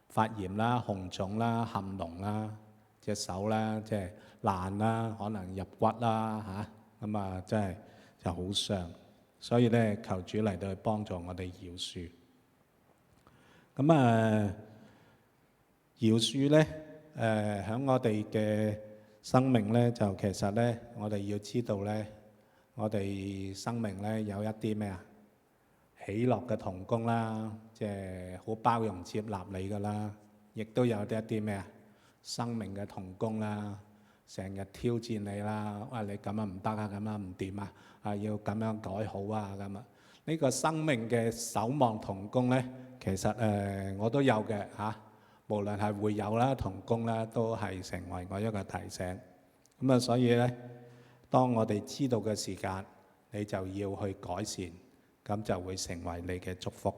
發炎啦、紅腫啦、含膿啦，隻手啦即係爛啦，可能入骨啦嚇，咁啊真係就好傷。所以咧，求主嚟到去幫助我哋饒恕。咁饒恕咧。喺我哋嘅生命咧，就其實咧，我哋要知道咧，我哋生命咧有一啲咩啊？喜樂嘅同工啦，即係好包容接納你噶啦，亦都有一啲咩啊？生命嘅同工啦，成日挑戰你啦，哇！你咁樣唔得啊，咁樣唔掂啊，要咁樣改好啊咁啊！呢個生命嘅守望同工咧，其實我都有嘅嚇。無論係會友啦、同工啦，都係成為我一個提醒。咁所以咧，當我哋知道嘅時間，你就要去改善，咁就會成為你嘅祝福。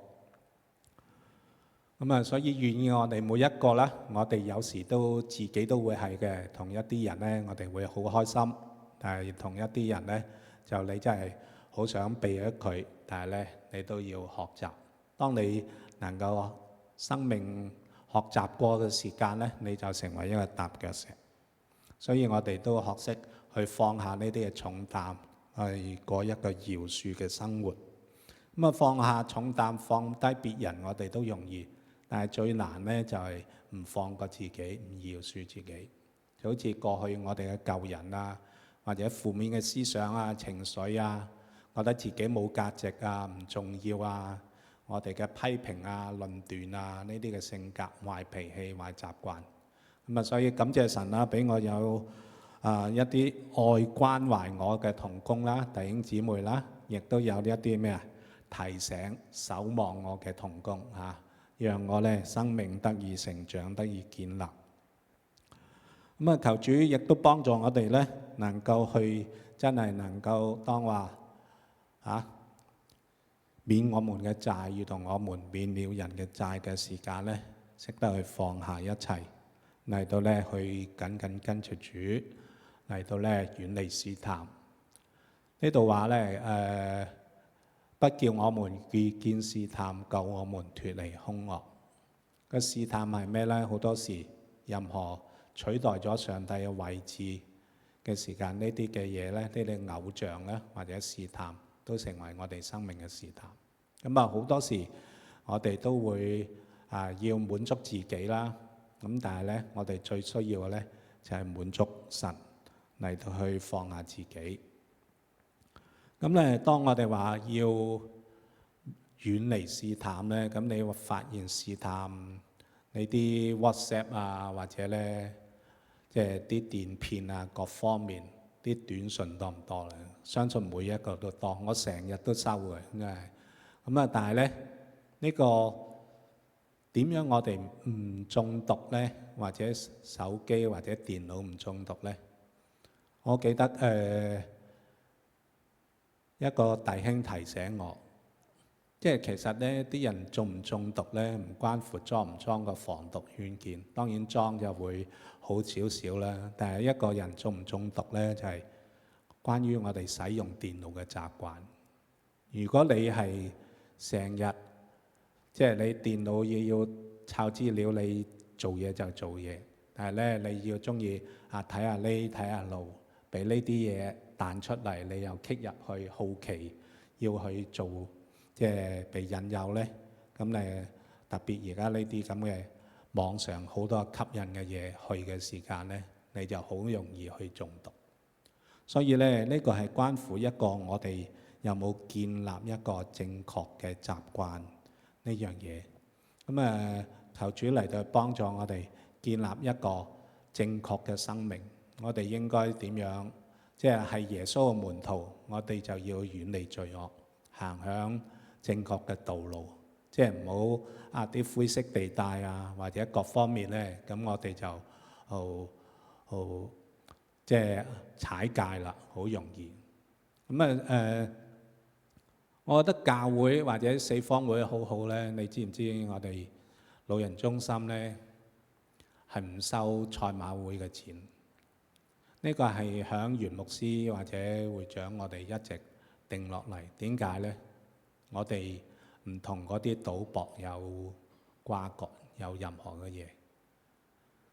所以願意我哋每一個啦，我哋有時都自己都會係嘅，同一啲人咧，我哋會好開心，但係同一啲人咧，就你真係好想避咗佢，但係咧，你都要學習。當你能夠生命學習過嘅時間咧，你就成為一個踏腳石。所以我哋都學識去放下呢啲嘅重擔，去過一個饒恕嘅生活。放下重擔，放低別人，我哋都容易。但係最難咧就係唔放過自己，唔饒恕自己。就好似過去我哋嘅舊人啊，或者負面嘅思想啊、情緒啊，覺得自己冇價值啊、唔重要啊。我哋嘅批評啊、論斷啊，呢啲嘅性格、壞脾氣、壞習慣，所以感謝神啦，俾我有一啲愛關懷我嘅同工啦、弟兄姊妹啦，亦都有一啲咩啊提醒、守望我嘅同工嚇，讓我咧生命得以成長、得以建立。求主亦都幫助我哋咧，能夠去真係能夠當話免我們嘅債，如同我們免了人嘅債嘅時間咧，識得去放下一切，嚟到咧去緊緊跟住主，嚟到咧遠離試探。呢度話咧不叫我們遇見試探，救我們脫離兇惡。個試探係咩咧？好多時任何取代咗上帝嘅位置嘅時間，呢啲嘅嘢咧，呢啲偶像咧或者試探，都成為我哋生命嘅試探。好多時我哋都會要滿足自己啦。但係咧，我哋最需要嘅咧就係滿足神嚟到去放下自己。咁咧，當我哋話要遠離試探咧，咁你會發現試探你啲 WhatsApp 啊，或者咧即係啲電片啊，各方面啲短信多唔多咧？相信每一個都多，我成日都收嘅，應該係咁啊。但係咧呢個點樣我哋唔中毒咧？或者手機或者電腦唔中毒咧？我記得一個弟兄提醒我，即係其實咧啲人中唔中毒咧，唔關乎裝唔裝個防毒軟件，當然裝就會好少少啦。但係一個人中唔中毒咧，就係關於我哋使用電腦嘅習慣。如果你係成日即係你電腦要抄資料，你做嘢就做嘢，但係咧你要中意睇下呢睇下路，俾呢啲嘢彈出嚟，你又棘入去好奇要去做，即係被引誘咧。咁誒特別而家呢啲咁嘅網上好多吸引嘅嘢去嘅時間咧，你就好容易去中毒。所以咧呢個係關乎一個我哋有冇建立一個正確嘅習慣呢樣嘢。咁求主嚟到幫助我哋建立一個正確嘅生命。我哋應該點樣？即係耶穌嘅門徒，我哋就要遠離罪惡，行向正確嘅道路。即係唔好啲灰色地帶啊，或者各方面咧，咁我哋就即係踩界啦，好容易。我覺得教會或者四方會好好咧。你知唔知我哋老人中心咧係唔收賽馬會嘅錢？呢個係響袁牧師或者會長我哋一直定落嚟。點解咧？我哋唔同嗰啲賭博有瓜葛，有任何嘅嘢。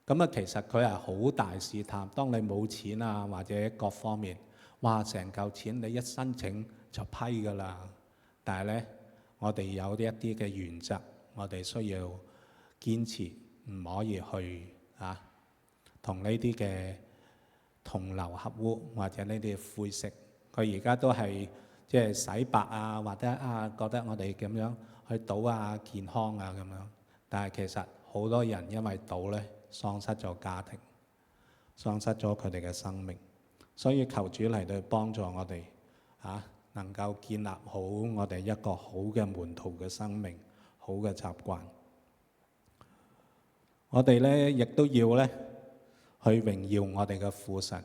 咁其實佢係好大試探。當你冇錢啊，或者各方面，哇，成嚿錢你一申請就批㗎啦。但係咧，我哋有一啲嘅原則，我哋需要堅持，唔可以去同呢啲嘅同流合污，或者呢啲灰色。佢而家都係即係洗白啊，或者覺得我哋咁樣去賭啊健康啊咁樣。但係其實好多人因為賭咧，喪失咗家庭，喪失咗佢哋嘅生命。所以求主嚟到幫助我哋能夠建立好我哋一個好嘅門徒嘅生命，好嘅習慣。我哋咧亦都要咧去榮耀我哋嘅父神。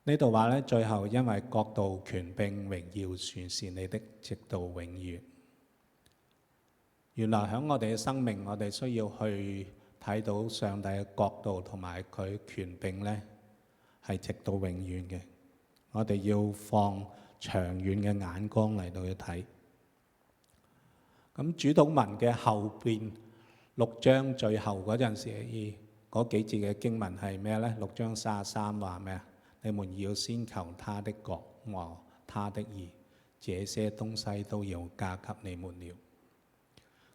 呢度話咧，最後因為國度、權柄、榮耀全是你的，直到永遠。原來喺我哋嘅生命，我哋需要去睇到上帝嘅國度同埋佢權柄咧，係直到永遠嘅。我哋要放長遠嘅眼光嚟到去睇。咁主禱文嘅後邊6章最後嗰陣時，嗰幾節嘅經文係咩咧？6章33話咩啊？你們要先求他的國和他的義，這些東西都要加給你們了。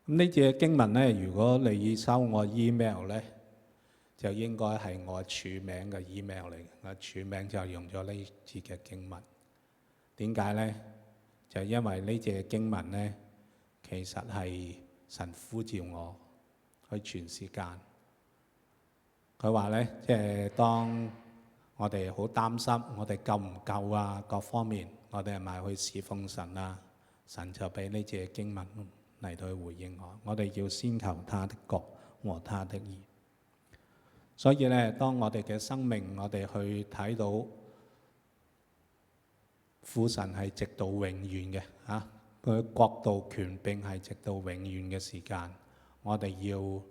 咁呢節經文咧，如果你收我 email 咧，就應該係我署名嘅 email 嚟嘅。我署名就用咗呢節嘅經文。點解咧？就因為呢節經文咧，其實係神呼召我去傳時間。佢話咧，即係當我哋好擔心我哋夠唔夠啊，各方面我哋係咪去侍奉神啊？神就俾呢節經文嚟到去回應我。我哋要先求他的國和他的義。所以咧，當我哋嘅生命，我哋去睇到父神係直到永遠嘅佢國度權柄係直到永遠嘅時間，我哋要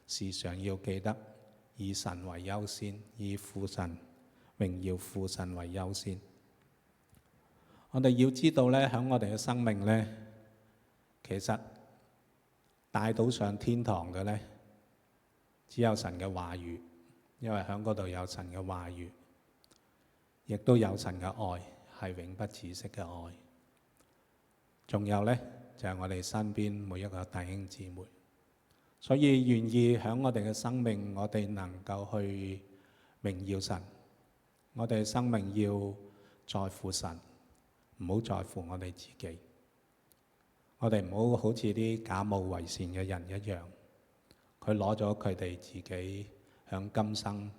時常要記得以神為優先，以父神榮耀父神為優先。我哋要知道咧，喺我哋嘅生命咧，其實帶到上天堂嘅咧，只有神嘅話語。因為喺嗰度有神嘅話語，亦都有神嘅愛，係永不止息嘅愛。仲有咧，就係我哋身邊每一個弟兄姊妹。所以願意喺我哋嘅生命，我哋能夠去榮耀神。我哋嘅生命要在乎神，唔好在乎我哋自己。我哋唔好好似啲假冒為善嘅人一樣，佢攞咗佢哋自己響今生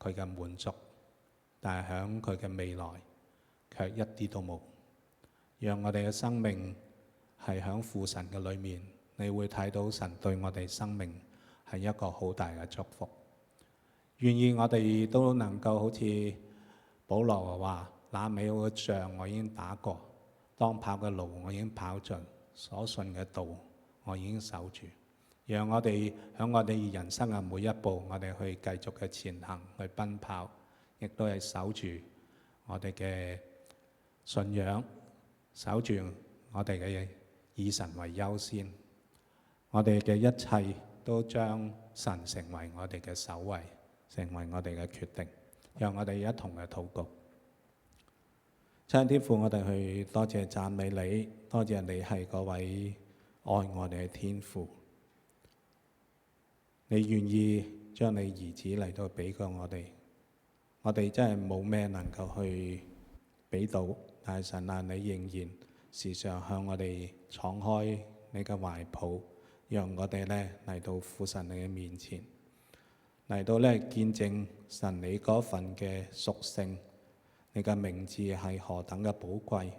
佢嘅滿足，但係響佢嘅未來卻一啲都冇。讓我哋嘅生命係響父神嘅裏面，你會睇到神對我哋生命係一個好大嘅祝福。願意我哋都能夠好似保羅話：那美好嘅仗我已經打過，當跑嘅路我已經跑盡，所信嘅道我已經守住。讓我哋喺我哋人生嘅每一步，我哋去繼續嘅前行，去奔跑，亦都係守住我哋嘅信仰，守住我哋嘅以神為優先。我哋嘅一切都將神成為我哋嘅首位，成為我哋嘅決定。讓我哋一同嘅禱告。親愛的天父，我哋去多謝讚美你，多謝你係嗰位愛我哋嘅天父。你願意將你兒子嚟到俾過我哋，我哋真係冇咩能夠去俾到，但係神啊，你仍然時常向我哋敞開你嘅懷抱，讓我哋咧嚟到父神你嘅面前，嚟到咧見證神你嗰份嘅屬性，你嘅名字係何等嘅寶貴。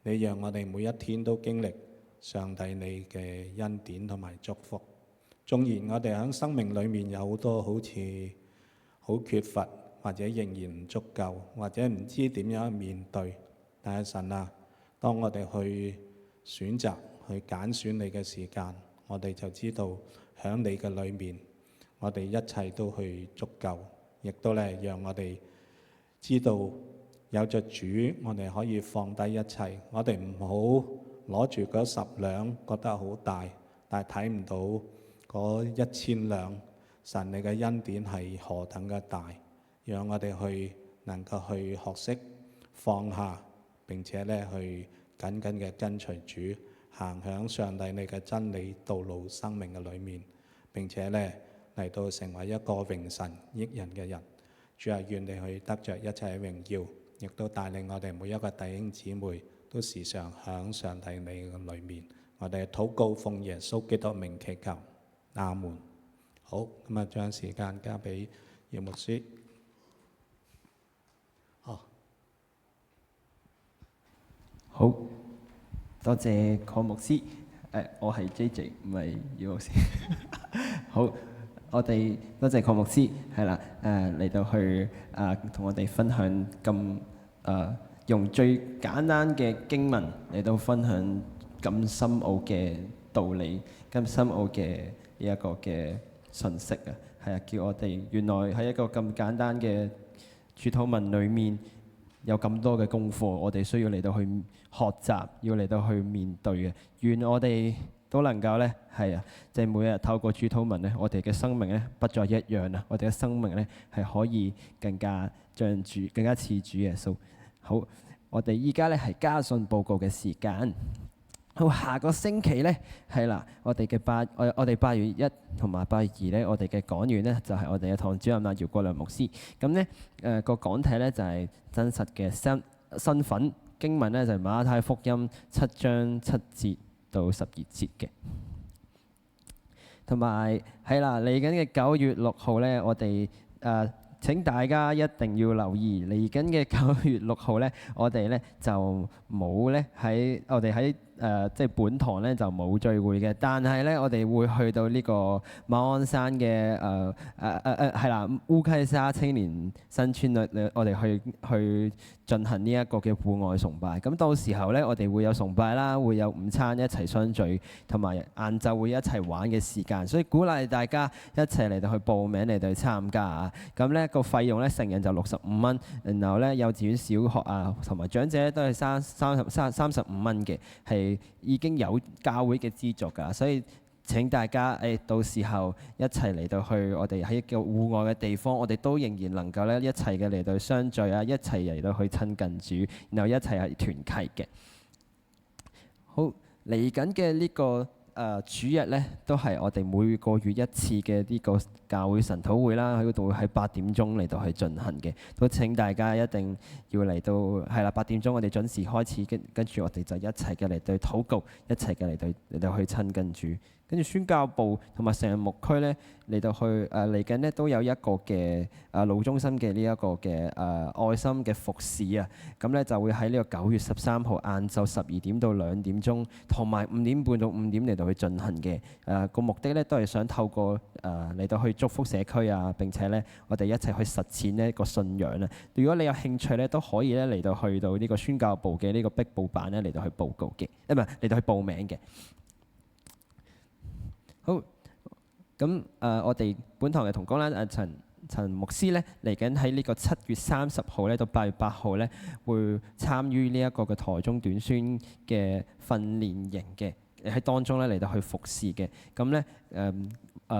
你讓我哋每一天都經歷上帝你嘅恩典同埋祝福。縱然我哋喺生命裏面有好多好似好缺乏，或者仍然唔足夠，或者唔知點樣去面對，但係神啊，當我哋去選擇去揀選你嘅時間，我哋就知道喺你嘅裏面，我哋一切都去足夠，亦都咧讓我哋知道有着主，我哋可以放低一切。我哋唔好攞住嗰10兩覺得好大，但係睇唔到嗰1000兩，神你嘅恩典係何等嘅大，讓我哋去能夠去學識放下，並且咧去緊緊嘅跟隨主，行響上帝你嘅真理道路生命嘅裏面，並且咧嚟到成為一個榮神益人嘅人。主啊，願你去得着一切嘅榮耀，亦都帶領我哋每一個弟兄姊妹都時常響上帝你嘅裏面。我哋禱告奉耶穌基督名祈求。阿門。好，咁啊，將時間交俾葉牧師。好，多謝鄺牧師。我係 JJ， 唔係葉牧師。好，我哋多謝鄺牧師，係啦，嚟到去同我哋分享咁用最簡單嘅經文嚟到分享咁深奧嘅道理，咁深奧嘅呢一個嘅信息啊，係啊，叫我哋原來喺一個咁簡單嘅主禱文裏面有咁多嘅功課，我哋需要嚟到去學習，要嚟到去面對嘅。願我哋都能夠咧，係啊，即係每日透過主禱文咧，我哋嘅生命咧不再一樣啊！我哋嘅生命咧係可以更加像主，更加似主耶穌。好，我哋依家咧係家信報告嘅時間。好，下個星期咧係啦，我哋8月1同埋8月2咧，我哋嘅講員咧就係我哋嘅堂主任姚國良牧師。咁咧個講題咧就係真實嘅身份，經文咧就係馬太福音7章7節到12節嘅。同埋係啦，嚟緊嘅9月6號咧，我哋請大家一定要留意，嚟緊嘅9月6號咧，我哋咧就冇咧喺我哋喺即係本堂咧就冇聚會嘅，但係咧我哋會去到呢個馬鞍山嘅係啦烏溪沙青年新村我哋去進行呢一個嘅戶外崇拜。咁到時候咧，我哋會有崇拜啦，會有午餐一齊相聚，同埋晏晝會一齊玩嘅時間，所以鼓勵大家一齊嚟到去報名嚟到去參加啊！咁咧個費用咧成人就65蚊，然後咧幼稚園小學啊同埋長者都係35蚊嘅，係已經有教會嘅資助㗎，所以請大家到時候一齊嚟到去我哋喺一個戶外嘅地方，我哋都仍然能夠咧一齊嘅嚟到相聚啊，一齊嚟到去親近主，然後一齊係團契嘅。好，嚟緊嘅呢個主日咧都係我哋每個月一次嘅呢個教會晨禱會啦，喺嗰度會喺8點鐘嚟到去進行嘅，都請大家一定要嚟到係啦，8點鐘我哋準時開始，跟住我哋就一齊嘅嚟到禱告，一齊嘅嚟到去親近主。跟住宣教部同埋成日牧區咧嚟到去嚟緊咧都有一個嘅老中心嘅呢一個嘅愛心嘅服侍啊，咁咧就會喺呢個9月13號晏晝12點到2點鐘，同埋5點半到5點嚟到去進行嘅。個目的咧都係想透過嚟到去祝福社區啊，並且咧我哋一齊去實踐呢個信仰啊。如果你有興趣咧，都可以咧嚟到去到呢個宣教部嘅呢個壁報版咧嚟到去報告嘅，唔係嚟到去報名嘅。好，咁我哋本堂嘅同工啦，陳牧師咧嚟緊喺呢個7月30號咧到8月8號咧，會參與呢一個嘅台中短宣嘅訓練營嘅，喺當中咧嚟到去服侍嘅。咁咧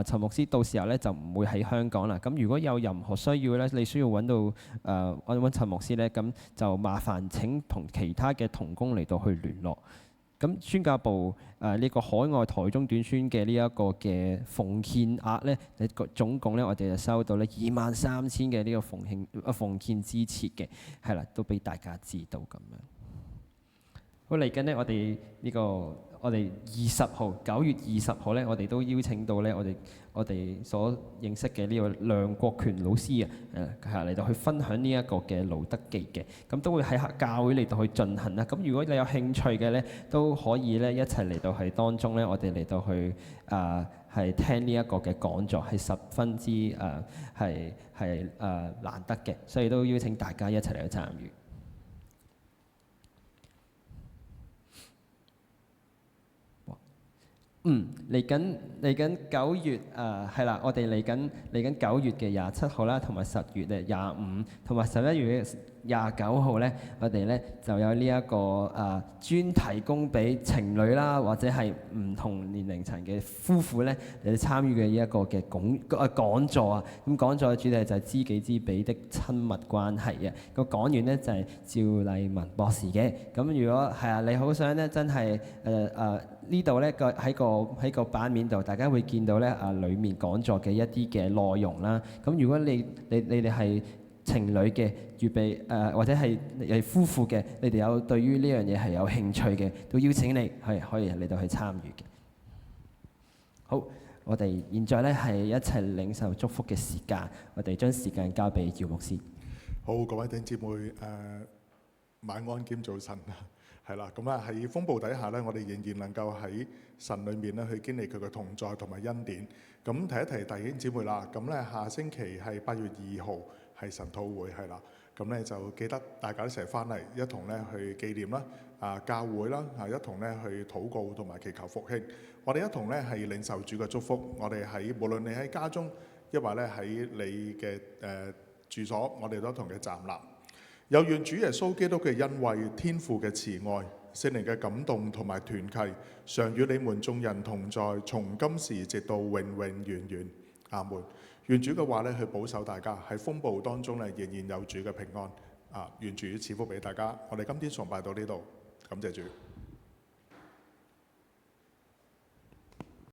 陳牧師到時候咧就唔會喺香港啦。咁如果有任何需要咧，你需要揾到揾陳牧師咧，咁就麻煩請同其他嘅同工嚟到去聯絡。咁宣教部呢個海外台中短宣嘅呢一個嘅奉獻額咧，總共咧我哋就收到咧23,000嘅呢個奉獻支持嘅，係啦，都俾大家知道咁樣。好，嚟緊咧，我哋20號9月20號咧，我哋都邀請到咧我哋所認識嘅呢個梁國權老師啊，嚟到去分享呢一個嘅路德記嘅，咁都會喺教會嚟到去進行啦。咁如果你有興趣嘅咧，都可以咧一齊嚟到去當中咧，我哋嚟到去係聽呢一個嘅講座，係十分之難得嘅，所以都邀請大家一齊嚟去參與。嚟緊9月係啦，我哋嚟緊9月嘅27號啦，同埋10月嘅25，同埋11月29號咧，我哋咧就有呢一個專提供俾情侶啦，或者係唔同年齡層嘅夫婦咧嚟參與嘅呢一個嘅講座啊。咁講座嘅主題就係知己知彼的親密關係啊。個講員咧就係趙麗文博士嘅。咁如果係啊，你好想咧真係呢度咧喺個版面度，大家會見到咧裡面講座嘅一啲嘅內容啦。咁如果你哋係情侶嘅預備或者係夫婦嘅，你哋有對於呢樣嘢係有興趣嘅，都邀請你係可以嚟到去參與嘅。好，我哋現在咧係一齊領受祝福嘅時間，我哋將時間交俾姚牧師。好，各位弟兄姊妹晚安兼早晨。係啦，咁啊喺風暴底下咧，我哋仍然能夠喺神裏面咧去經歷佢嘅同在同埋恩典。咁提一提弟兄姊妹啦，咁咧下星期係8月2號係神禱會係啦，咁咧就記得大家一齊翻嚟，一同咧去紀念啦，教會啦，一同咧去禱告同埋祈求復興。我哋一同咧係領受主嘅祝福。我哋無論你喺家中，抑或咧喺你嘅住所，我哋都一同嘅站立。有願主耶穌基督嘅恩惠、天父嘅慈愛、聖靈嘅感動同埋團契，常與你們眾人同在，從今時直到永永遠遠。阿門。願主嘅話咧去保守大家喺風暴當中咧，仍然有主嘅平安。願主賜福俾大家。我哋今天崇拜到呢度，感謝主。